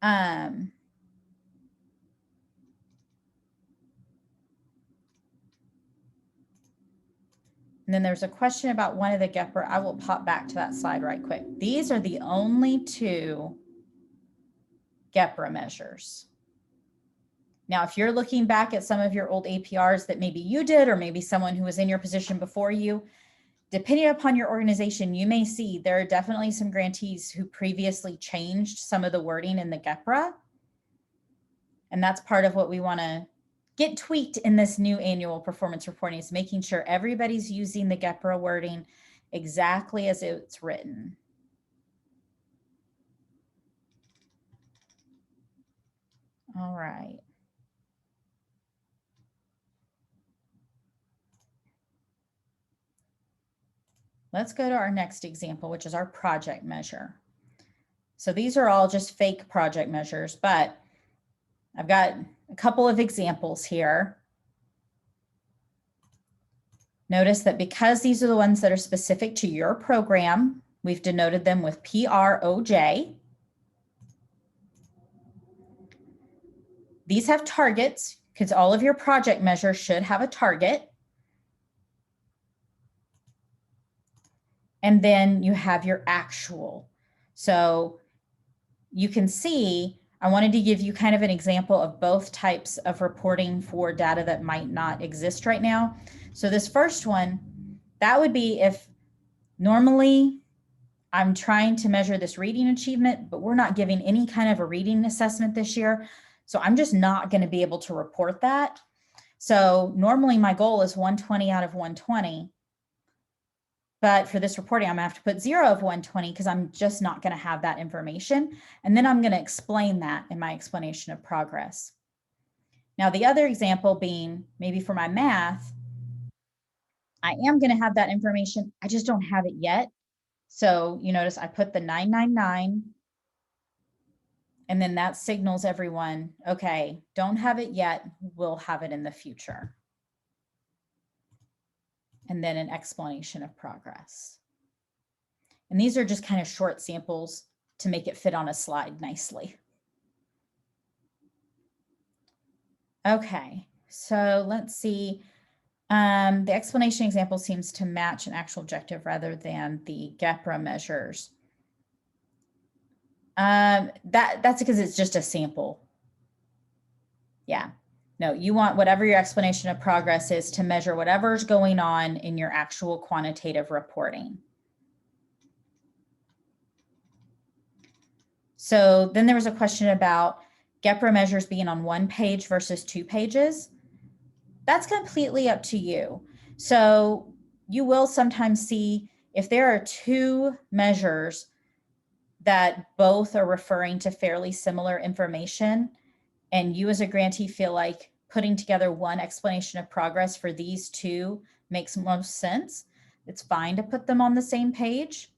And then there's a question about one of the Gepra. I will pop back to that slide right quick. These are the only two Gepra measures. Now, if you're looking back at some of your old APRs that maybe you did, or maybe someone who was in your position before you, depending upon your organization, you may see there are definitely some grantees who previously changed some of the wording in the Gepra. And that's part of what we want to get tweaked in this new annual performance reporting, is making sure everybody's using the Gepra wording exactly as it's written. All right. Let's go to our next example, which is our project measure. So these are all just fake project measures, but I've got a couple of examples here. Notice that because these are the ones that are specific to your program, we've denoted them with PROJ. These have targets because all of your project measures should have a target. And then you have your actual. So you can see, I wanted to give you kind of an example of both types of reporting for data that might not exist right now. So this first one, that would be if normally I'm trying to measure this reading achievement, but we're not giving any kind of a reading assessment this year. So I'm just not going to be able to report that. So normally my goal is 120 out of 120. But for this reporting, I'm going to have to put 0 of 120 because I'm just not going to have that information. And then I'm going to explain that in my explanation of progress. Now, the other example being maybe for my math, I am going to have that information. I just don't have it yet. So you notice I put the 999, and then that signals everyone, okay, don't have it yet. We'll have it in the future. And then an explanation of progress. And these are just kind of short samples to make it fit on a slide nicely. Okay, so let's see. The explanation example seems to match an actual objective rather than the Gepra measures. That's because it's just a sample. Yeah. No, you want whatever your explanation of progress is to measure whatever's going on in your actual quantitative reporting. So then there was a question about Gepra measures being on 1 page versus 2 pages. That's completely up to you. So you will sometimes see if there are 2 measures that both are referring to fairly similar information, and you as a grantee feel like putting together one explanation of progress for these 2 makes most sense, it's fine to put them on the same page,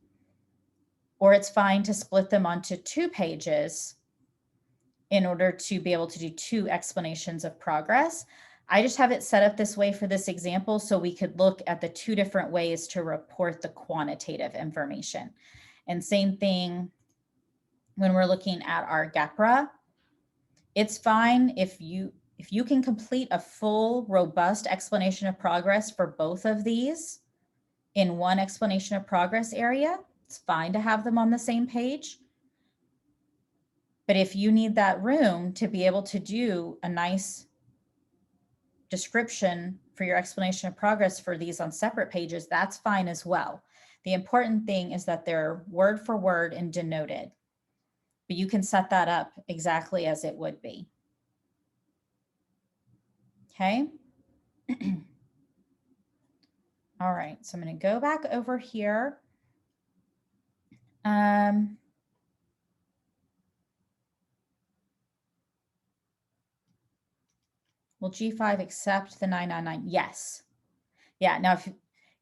or it's fine to split them onto 2 pages in order to be able to do 2 explanations of progress. I just have it set up this way for this example so we could look at the 2 different ways to report the quantitative information. And same thing when we're looking at our Gepra. It's fine if you can complete a full, robust explanation of progress for both of these in one explanation of progress area. It's fine to have them on the same page. But if you need that room to be able to do a nice description for your explanation of progress for these on separate pages, that's fine as well. The important thing is that they're word for word and denoted, but you can set that up exactly as it would be. Okay. All right, so I'm going to go back over here. Will G5 accept the 999? Yes. Yeah, now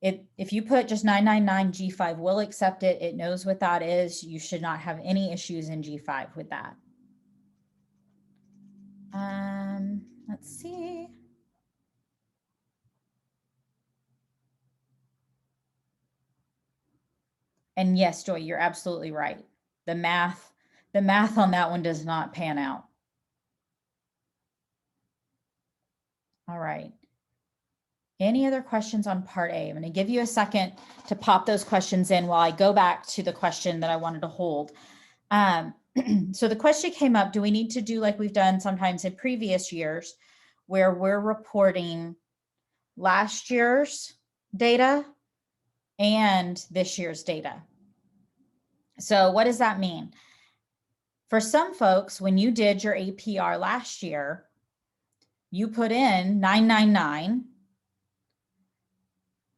if you put just 999, G5 will accept it. It knows what that is. You should not have any issues in G5 with that. Let's see. And yes, Joy, you're absolutely right. The math on that one does not pan out. All right. Any other questions on part A? I'm going to give you a second to pop those questions in while I go back to the question that I wanted to hold. So the question came up, do we need to do like we've done sometimes in previous years where we're reporting last year's data and this year's data? So what does that mean? For some folks, when you did your APR last year, you put in 999,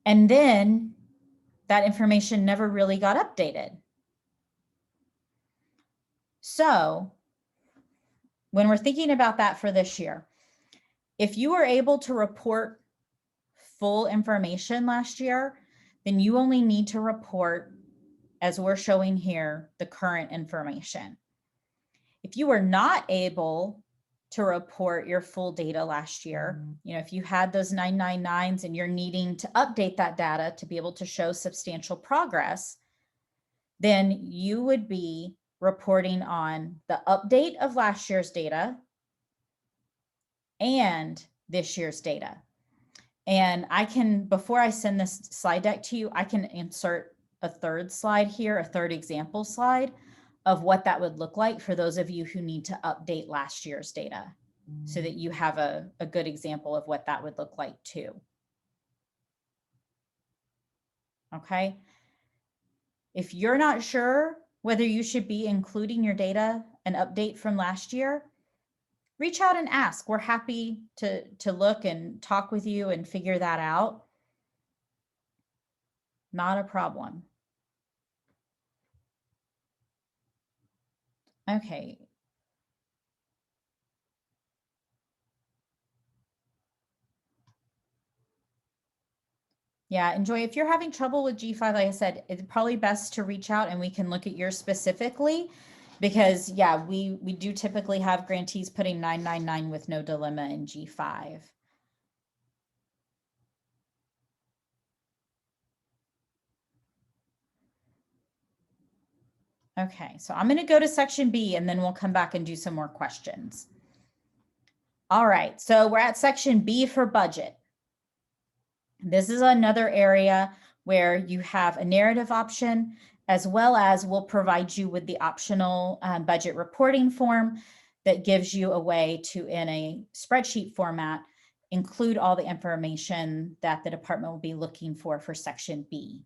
and then that information never really got updated. So when we're thinking about that for this year, if you were able to report full information last year, then you only need to report, as we're showing here, the current information. If you were not able to report your full data last year, you know, if you had those 999s and you're needing to update that data to be able to show substantial progress, then you would be reporting on the update of last year's data and this year's data. And I can, before I send this slide deck to you, I can insert a third slide here, a third example slide of what that would look like for those of you who need to update last year's data, so that you have a good example of what that would look like too. Okay. If you're not sure whether you should be including your data and update from last year, reach out and ask. We're happy to look and talk with you and figure that out. Not a problem. Okay. Yeah, and Joy, if you're having trouble with G5, like I said, it's probably best to reach out and we can look at yours specifically, because yeah, we do typically have grantees putting 999 with no dilemma in G5. Okay, so I'm going to go to section B and then we'll come back and do some more questions. All right, so we're at section B for budget. This is another area where you have a narrative option, as well as we'll provide you with the optional budget reporting form that gives you a way to, in a spreadsheet format, include all the information that the department will be looking for section B.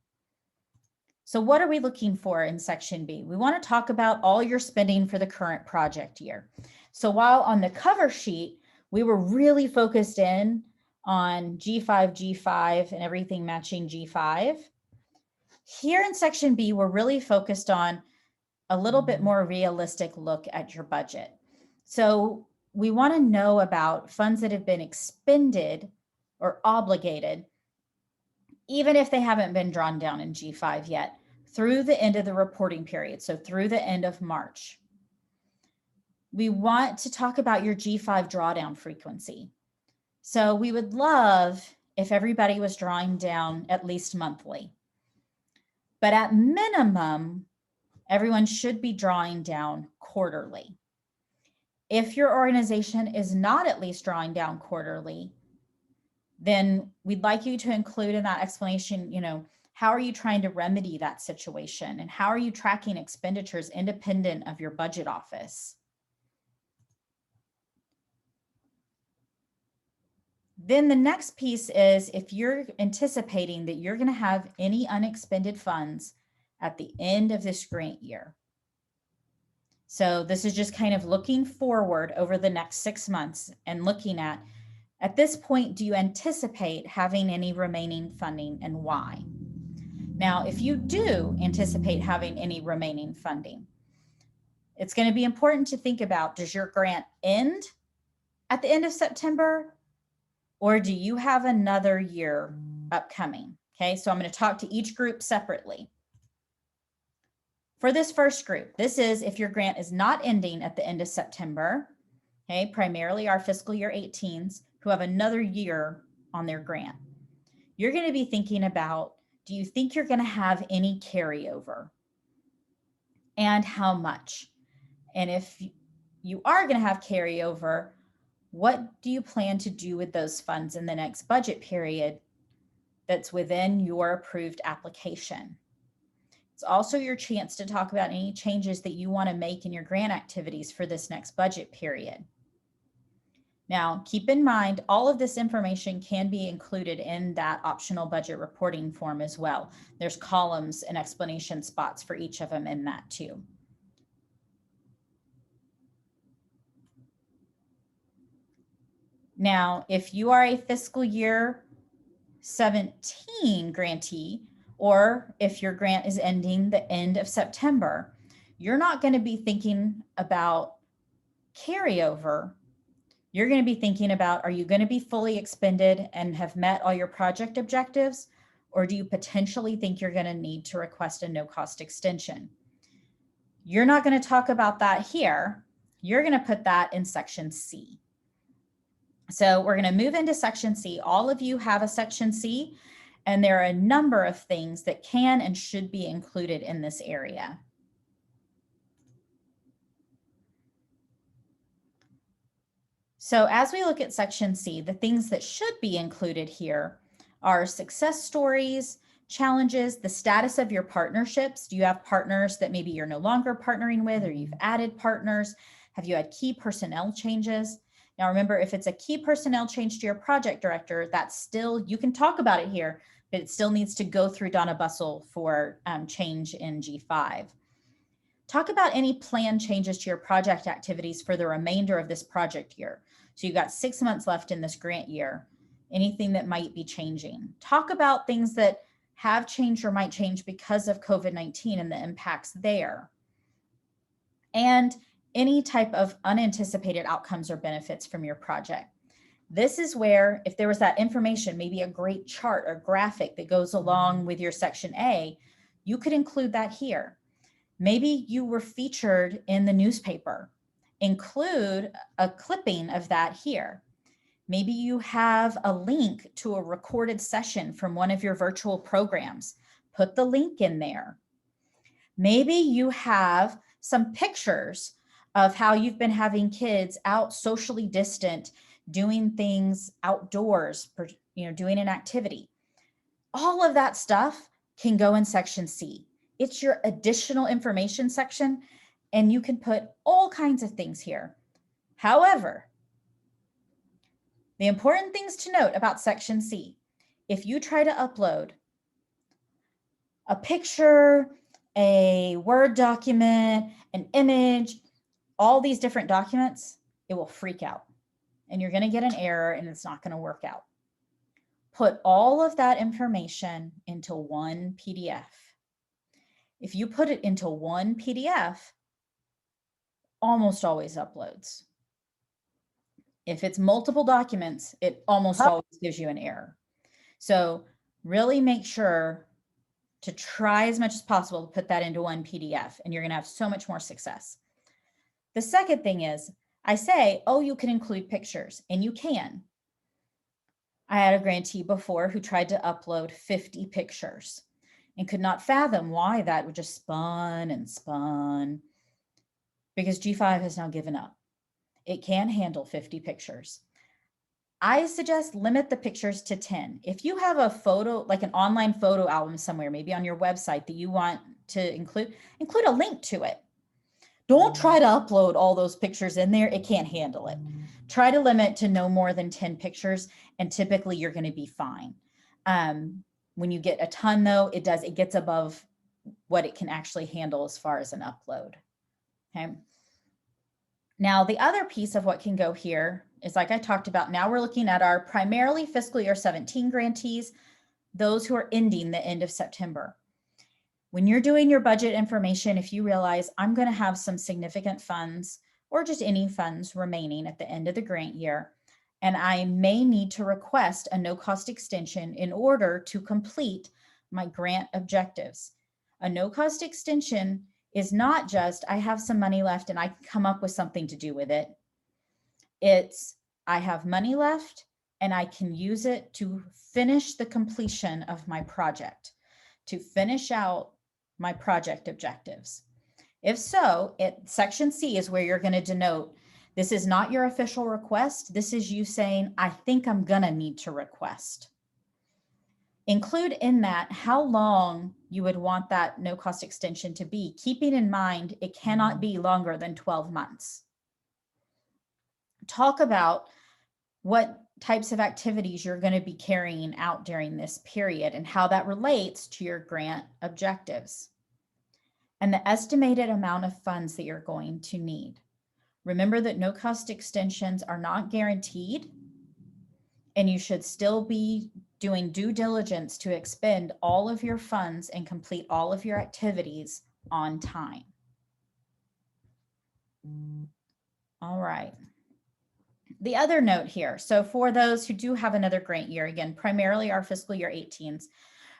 So what are we looking for in section B? We want to talk about all your spending for the current project year. So while on the cover sheet, we were really focused in on G5, and everything matching G5. Here in section B, we're really focused on a little bit more realistic look at your budget. So we want to know about funds that have been expended or obligated, even if they haven't been drawn down in G5 yet, through the end of the reporting period, so through the end of March. we want to talk about your G5 drawdown frequency. So we would love if everybody was drawing down at least monthly. But at minimum, everyone should be drawing down quarterly. If your organization is not at least drawing down quarterly, then we'd like you to include in that explanation, how are you trying to remedy that situation? And how are you tracking expenditures independent of your budget office? Then the next piece is if you're anticipating that you're going to have any unexpended funds at the end of this grant year. So this is just kind of looking forward over the next 6 months and looking at this point, do you anticipate having any remaining funding and why? Now, if you do anticipate having any remaining funding, it's going to be important to think about, does your grant end at the end of September? Or do you have another year upcoming? Okay, so I'm going to talk to each group separately. For this first group, this is if your grant is not ending at the end of September, okay, primarily our fiscal year 18s who have another year on their grant. You're going to be thinking about, do you think you're going to have any carryover? And how much? And if you are going to have carryover, what do you plan to do with those funds in the next budget period that's within your approved application? It's also your chance to talk about any changes that you want to make in your grant activities for this next budget period. Now, keep in mind, all of this information can be included in that optional budget reporting form as well. There's columns and explanation spots for each of them in that too. Now, if you are a fiscal year 17 grantee, or if your grant is ending the end of September, you're not going to be thinking about carryover. You're going to be thinking about, are you going to be fully expended and have met all your project objectives? Or do you potentially think you're going to need to request a no-cost extension? You're not going to talk about that here. You're going to put that in section C. So we're going to move into section C. All of you have a section C, and there are a number of things that can and should be included in this area. So as we look at section C, the things that should be included here are success stories, challenges, the status of your partnerships. Do you have partners that maybe you're no longer partnering with, or you've added partners? Have you had key personnel changes? Now remember, if it's a key personnel change to your project director, that's still, you can talk about it here, but it still needs to go through Donna Bussell for change in G5. Talk about any planned changes to your project activities for the remainder of this project year. So you've got 6 months left in this grant year, anything that might be changing. Talk about things that have changed or might change because of COVID-19 and the impacts there. And any type of unanticipated outcomes or benefits from your project. This is where, if there was that information, maybe a great chart or graphic that goes along with your section A, you could include that here. Maybe you were featured in the newspaper. Include a clipping of that here. Maybe you have a link to a recorded session from one of your virtual programs. Put the link in there. Maybe you have some pictures of how you've been having kids out socially distant, doing things outdoors, doing an activity. All of that stuff can go in section C. It's your additional information section, and you can put all kinds of things here. However, the important things to note about section C, if you try to upload a picture, a Word document, an image, all these different documents, it will freak out and you're going to get an error and it's not going to work out. Put all of that information into one PDF. If you put it into one PDF, almost always uploads. If it's multiple documents, it almost always gives you an error. So really make sure to try as much as possible to put that into one PDF, and you're going to have so much more success. The second thing is I say, oh, you can include pictures, and you can. I had a grantee before who tried to upload 50 pictures and could not fathom why that would just spun and spun, because G5 has now given up. It can handle 50 pictures. I suggest limit the pictures to 10. If you have a photo, like an online photo album somewhere, maybe on your website that you want to include a link to it. Don't try to upload all those pictures in there. It can't handle it. Try to limit to no more than 10 pictures, and typically you're going to be fine. When you get a ton though, it gets above what it can actually handle as far as an upload. Okay. Now, the other piece of what can go here is, like I talked about, now we're looking at our primarily fiscal year 17 grantees, those who are ending the end of September. When you're doing your budget information, if you realize I'm going to have some significant funds or just any funds remaining at the end of the grant year, and I may need to request a no-cost extension in order to complete my grant objectives. A no-cost extension is not just I have some money left and I can come up with something to do with it. It's I have money left and I can use it to finish the completion of my project, to finish out my project objectives. If so, section C is where you're going to denote this is not your official request. This is you saying, I think I'm going to need to request. Include in that how long you would want that no cost extension to be, keeping in mind it cannot be longer than 12 months. Talk about what types of activities you're going to be carrying out during this period and how that relates to your grant objectives and the estimated amount of funds that you're going to need. Remember that no cost extensions are not guaranteed, and you should still be doing due diligence to expend all of your funds and complete all of your activities on time. All right. The other note here, so for those who do have another grant year, again, primarily our fiscal year 18s,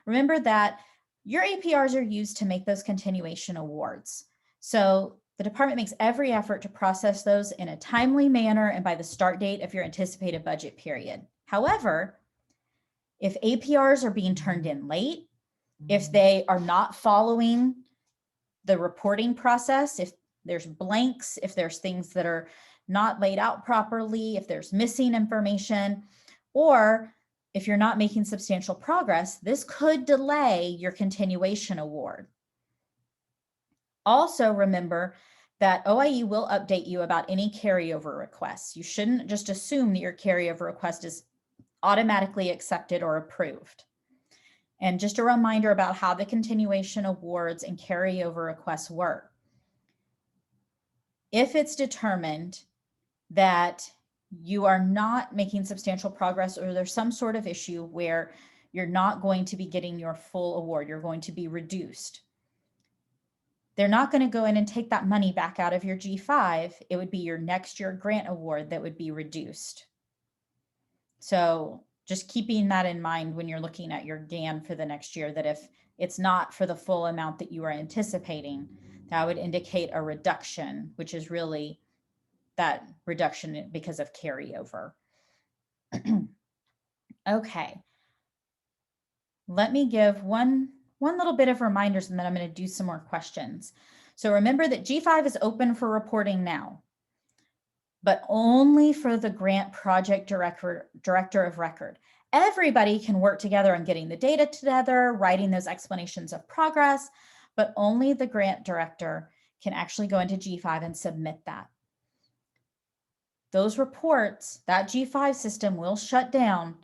remember that your APRs are used to make those continuation awards. So the department makes every effort to process those in a timely manner and by the start date of your anticipated budget period. However, if APRs are being turned in late, if they are not following the reporting process, if there's blanks, if there's things that are not laid out properly, if there's missing information, or if you're not making substantial progress, this could delay your continuation award. Also remember that OIE will update you about any carryover requests. You shouldn't just assume that your carryover request is automatically accepted or approved. And just a reminder about how the continuation awards and carryover requests work. If it's determined that you are not making substantial progress or there's some sort of issue where you're not going to be getting your full award, you're going to be reduced, they're not going to go in and take that money back out of your G5. It would be your next year grant award that would be reduced. So just keeping that in mind when you're looking at your GAN for the next year, that if it's not for the full amount that you are anticipating, that would indicate a reduction, which is really that reduction because of carryover. Okay. Let me give one little bit of reminders and then I'm going to do some more questions. So remember that G5 is open for reporting now, but only for the grant project director of record. Everybody can work together on getting the data together, writing those explanations of progress, but only the grant director can actually go into G5 and submit that. Those reports, that G5 system will shut down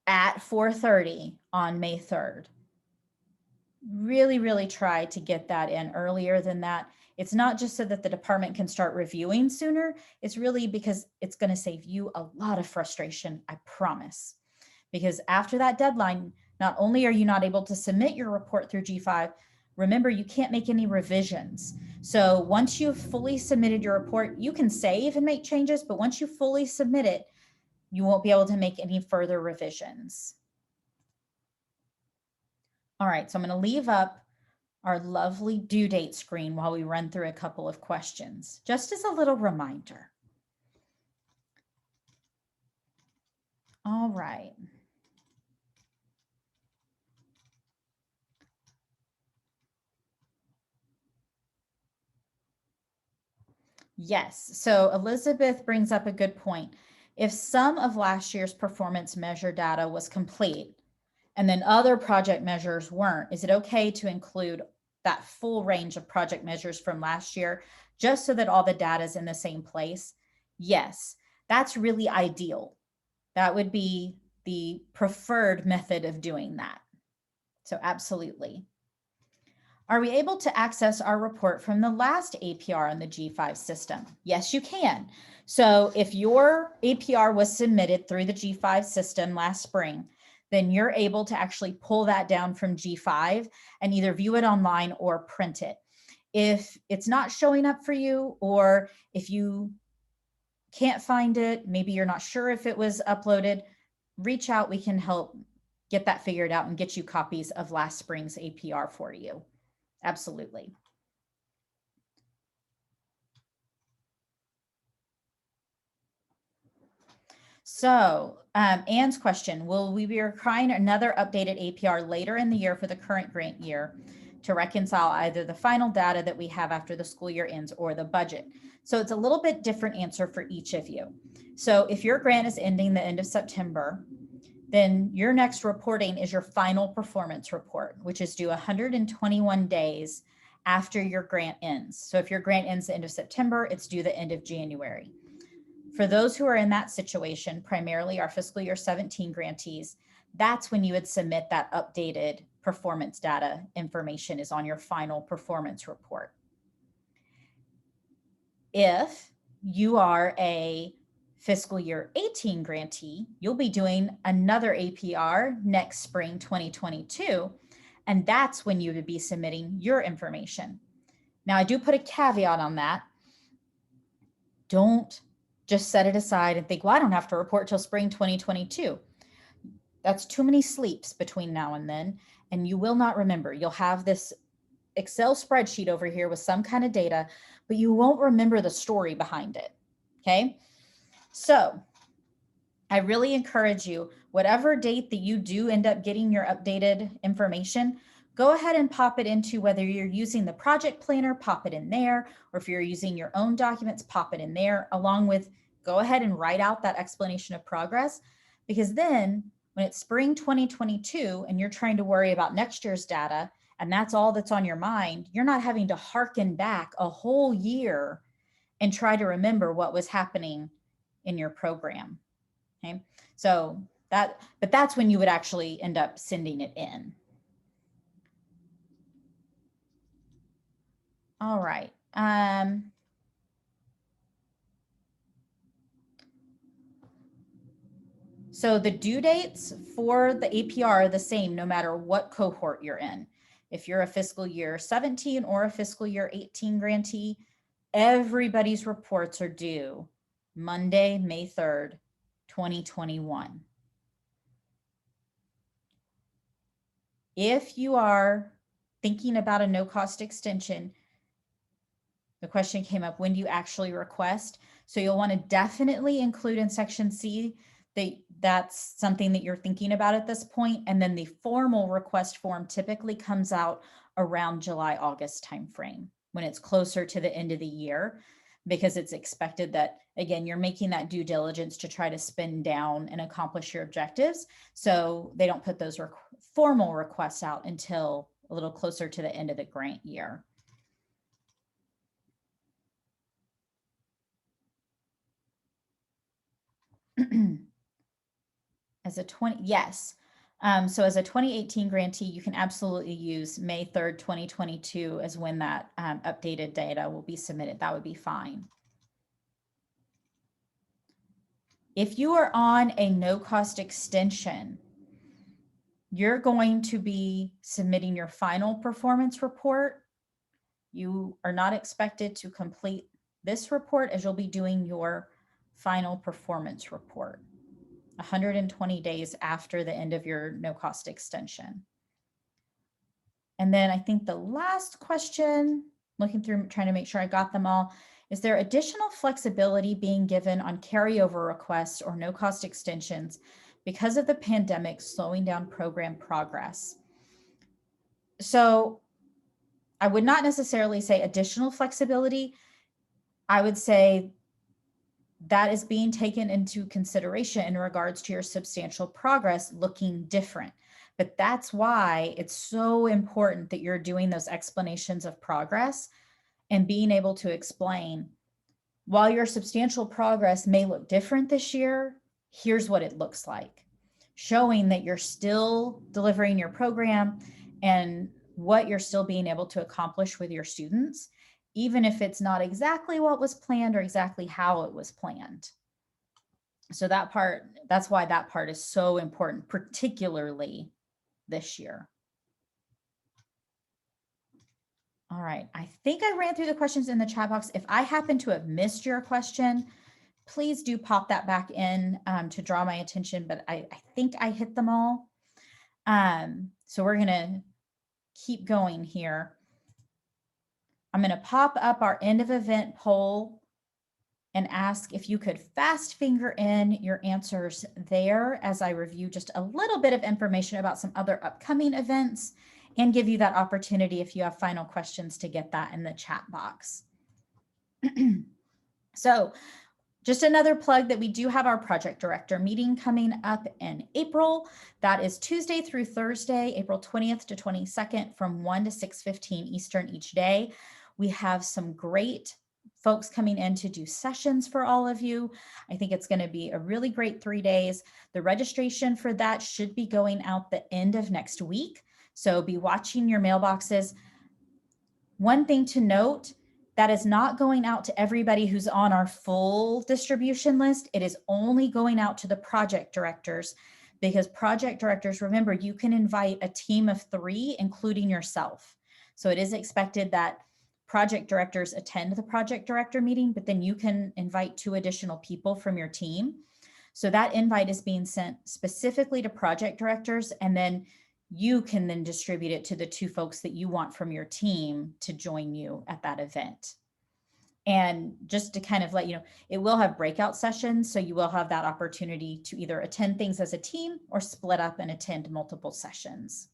at 4:30 on May 3rd. Really, really try to get that in earlier than that. It's not just so that the department can start reviewing sooner. It's really because it's going to save you a lot of frustration, I promise. Because after that deadline, not only are you not able to submit your report through G5, remember, you can't make any revisions. So once you've fully submitted your report, you can save and make changes, but once you fully submit it, you won't be able to make any further revisions. All right, so I'm going to leave up our lovely due date screen while we run through a couple of questions, just as a little reminder. All right. Yes, so Elizabeth brings up a good point. If some of last year's performance measure data was complete and then other project measures weren't, is it okay to include that full range of project measures from last year just so that all the data is in the same place? Yes, that's really ideal. That would be the preferred method of doing that. So absolutely. Are we able to access our report from the last APR on the G5 system? Yes, you can. So if your APR was submitted through the G5 system last spring, then you're able to actually pull that down from G5 and either view it online or print it. If it's not showing up for you, or if you can't find it, maybe you're not sure if it was uploaded, reach out. We can help get that figured out and get you copies of last spring's APR for you. Absolutely. So Anne's question, will we be requiring another updated APR later in the year for the current grant year to reconcile either the final data that we have after the school year ends or the budget? So it's a little bit different answer for each of you. So if your grant is ending the end of September, then your next reporting is your final performance report, which is due 121 days after your grant ends. So if your grant ends the end of September, it's due the end of January. For those who are in that situation, primarily our fiscal year 17 grantees, that's when you would submit that updated performance data information is on your final performance report. If you are a fiscal year 18 grantee, you'll be doing another APR next spring 2022, and that's when you would be submitting your information. Now, I do put a caveat on that. Don't just set it aside and think, well, I don't have to report till spring 2022. That's too many sleeps between now and then, and you will not remember. You'll have this Excel spreadsheet over here with some kind of data, but you won't remember the story behind it, okay? So I really encourage you, whatever date that you do end up getting your updated information, go ahead and pop it into, whether you're using the project planner, pop it in there, or if you're using your own documents, pop it in there, along with go ahead and write out that explanation of progress, because then when it's spring 2022 and you're trying to worry about next year's data, and that's all that's on your mind, you're not having to hearken back a whole year and try to remember what was happening in your program. Okay, so that's when you would actually end up sending it in. All right. So the due dates for the APR are the same no matter what cohort you're in. If you're a fiscal year 17 or a fiscal year 18 grantee, everybody's reports are due Monday, May 3rd, 2021. If you are thinking about a no-cost extension, the question came up, when do you actually request? So you'll want to definitely include in section C that that's something that you're thinking about at this point. And then the formal request form typically comes out around July, August timeframe when it's closer to the end of the year, because it's expected that, again, you're making that due diligence to try to spend down and accomplish your objectives. So they don't put those formal requests out until a little closer to the end of the grant year. As a 20, yes. So as a 2018 grantee, you can absolutely use May 3rd, 2022 as when that updated data will be submitted. That would be fine. If you are on a no-cost extension, you're going to be submitting your final performance report. You are not expected to complete this report as you'll be doing your final performance report 120 days after the end of your no-cost extension. And then I think the last question, looking through, trying to make sure I got them all, is there additional flexibility being given on carryover requests or no cost extensions because of the pandemic slowing down program progress? So I would not necessarily say additional flexibility. I would say that is being taken into consideration in regards to your substantial progress looking different. But that's why it's so important that you're doing those explanations of progress and being able to explain, while your substantial progress may look different this year, here's what it looks like, showing that you're still delivering your program and what you're still being able to accomplish with your students, even if it's not exactly what was planned or exactly how it was planned. So that part, that's why that part is so important, particularly this year. All right, I think I ran through the questions in the chat box. If I happen to have missed your question, please do pop that back in to draw my attention, but I think I hit them all. So we're gonna keep going here. I'm gonna pop up our end of event poll and ask if you could fast finger in your answers there as I review just a little bit of information about some other upcoming events and give you that opportunity if you have final questions to get that in the chat box. So just another plug that we do have our project director meeting coming up in April. That is Tuesday through Thursday, April 20th to 22nd from 1 to 6:15 Eastern each day. We have some great folks coming in to do sessions for all of you. I think it's going to be a really great 3 days. The registration for that should be going out the end of next week. So be watching your mailboxes. One thing to note, that is not going out to everybody who's on our full distribution list. It is only going out to the project directors, because project directors, remember, you can invite a team of 3, including yourself. So it is expected that project directors attend the project director meeting, but then you can invite 2 additional people from your team. So that invite is being sent specifically to project directors, and then you can then distribute it to the 2 folks that you want from your team to join you at that event. And just to kind of let you know, it will have breakout sessions. So you will have that opportunity to either attend things as a team or split up and attend multiple sessions.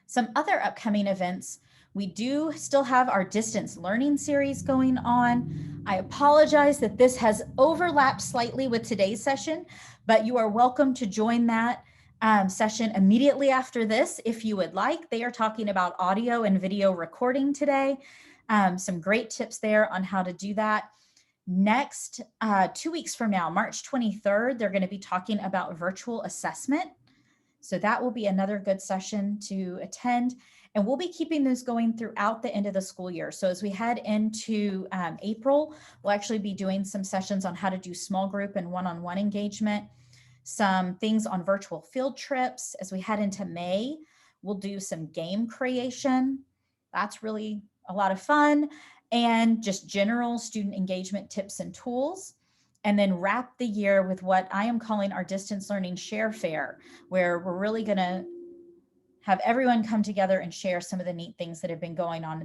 Some other upcoming events, we do still have our distance learning series going on. I apologize that this has overlapped slightly with today's session, but you are welcome to join that session immediately after this if you would like. They are talking about audio and video recording today. Some great tips there on how to do that. Next, 2 weeks from now, March 23rd, they're going to be talking about virtual assessment. So that will be another good session to attend. And we'll be keeping those going throughout the end of the school year. So as we head into April, we'll actually be doing some sessions on how to do small group and one-on-one engagement, some things on virtual field trips. As we head into May, we'll do some game creation. That's really a lot of fun, and just general student engagement tips and tools. And then wrap the year with what I am calling our distance learning share fair, where we're really going to have everyone come together and share some of the neat things that have been going on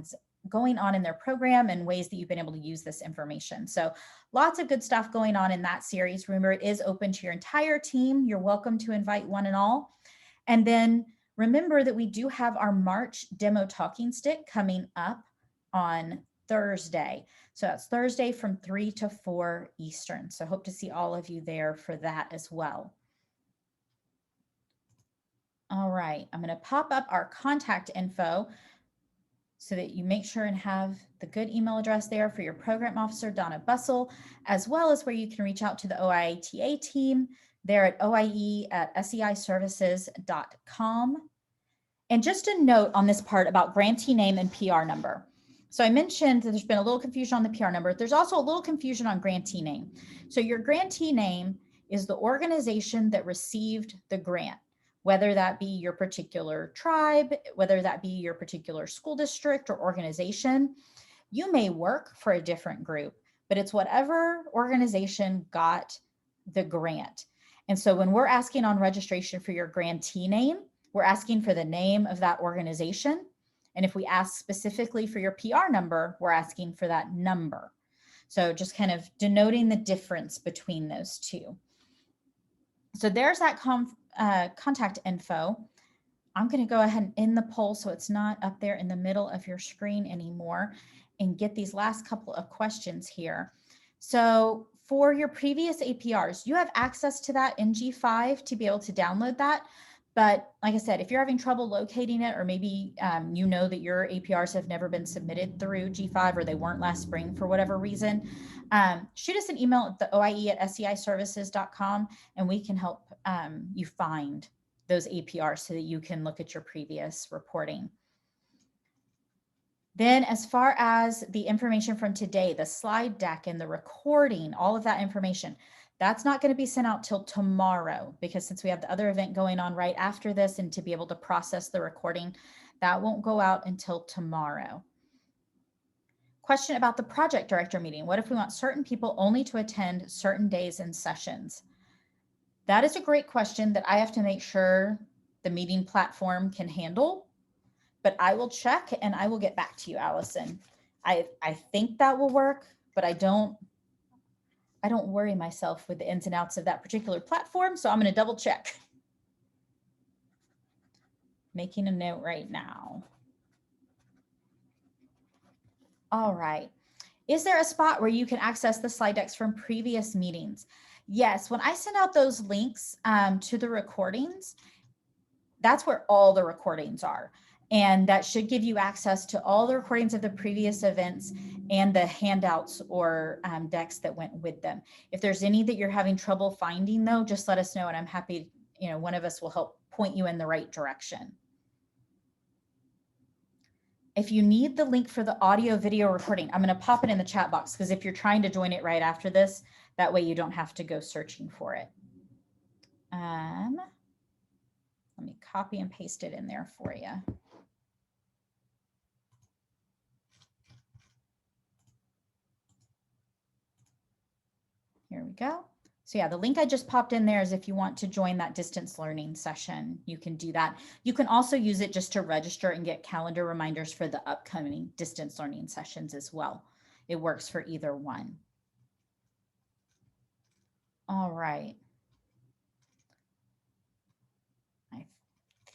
in their program and ways that you've been able to use this information. So lots of good stuff going on in that series. Remember, it is open to your entire team. You're welcome to invite one and all. And then remember that we do have our March demo talking stick coming up on Thursday. So that's Thursday from 3 to 4 Eastern. So hope to see all of you there for that as well. All right, I'm going to pop up our contact info so that you make sure and have the good email address there for your program officer, Donna Bussell, as well as where you can reach out to the OIATA team there at oie@seiservices.com. And just a note on this part about grantee name and PR number. So I mentioned that there's been a little confusion on the PR number. There's also a little confusion on grantee name. So your grantee name is the organization that received the grant, whether that be your particular tribe, whether that be your particular school district or organization. You may work for a different group, but it's whatever organization got the grant. And so when we're asking on registration for your grantee name, we're asking for the name of that organization. And if we ask specifically for your PR number, we're asking for that number. So just kind of denoting the difference between those two. So there's that contact info. I'm going to go ahead and end the poll so it's not up there in the middle of your screen anymore, and get these last couple of questions here. So for your previous APRs, you have access to that in G5 to be able to download that. But like I said, if you're having trouble locating it, or maybe you know that your APRs have never been submitted through G5, or they weren't last spring for whatever reason, shoot us an email at the oie@seiservices.com, and we can help you find those APRs so that you can look at your previous reporting. Then as far as the information from today, the slide deck and the recording, all of that information, that's not going to be sent out till tomorrow, because since we have the other event going on right after this, and to be able to process the recording, that won't go out until tomorrow. Question about the project director meeting. What if we want certain people only to attend certain days and sessions? That is a great question that I have to make sure the meeting platform can handle, but I will check and I will get back to you, Allison. I think that will work, but I don't worry myself with the ins and outs of that particular platform, so I'm going to double check. Making a note right now. All right. Is there a spot where you can access the slide decks from previous meetings? Yes, when I send out those links to the recordings, that's where all the recordings are. And that should give you access to all the recordings of the previous events and the handouts or decks that went with them. If there's any that you're having trouble finding though, just let us know, and I'm happy, one of us will help point you in the right direction. If you need the link for the audio video recording, I'm going to pop it in the chat box, because if you're trying to join it right after this, that way you don't have to go searching for it. Let me copy and paste it in there for you. Here we go. So yeah, the link I just popped in there is if you want to join that distance learning session, you can do that. You can also use it just to register and get calendar reminders for the upcoming distance learning sessions as well. It works for either one. All right. I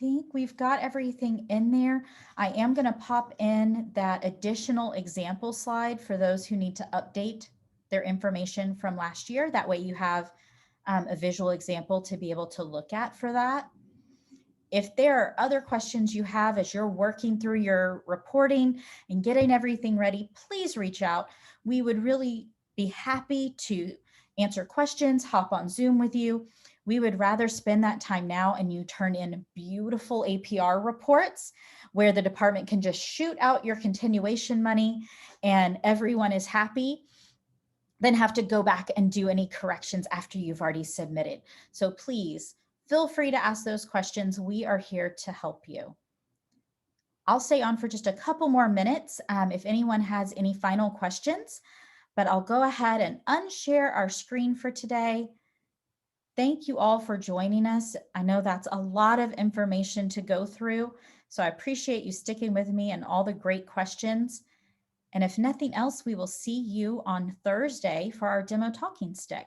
think we've got everything in there. I am going to pop in that additional example slide for those who need to update their information from last year. That way you have a visual example to be able to look at for that. If there are other questions you have as you're working through your reporting and getting everything ready, please reach out. We would really be happy to answer questions, hop on Zoom with you. We would rather spend that time now and you turn in beautiful APR reports where the department can just shoot out your continuation money and everyone is happy, than have to go back and do any corrections after you've already submitted. So please feel free to ask those questions. We are here to help you. I'll stay on for just a couple more minutes if anyone has any final questions, but I'll go ahead and unshare our screen for today. Thank you all for joining us. I know that's a lot of information to go through, so I appreciate you sticking with me and all the great questions. And if nothing else, we will see you on Thursday for our demo talking stick.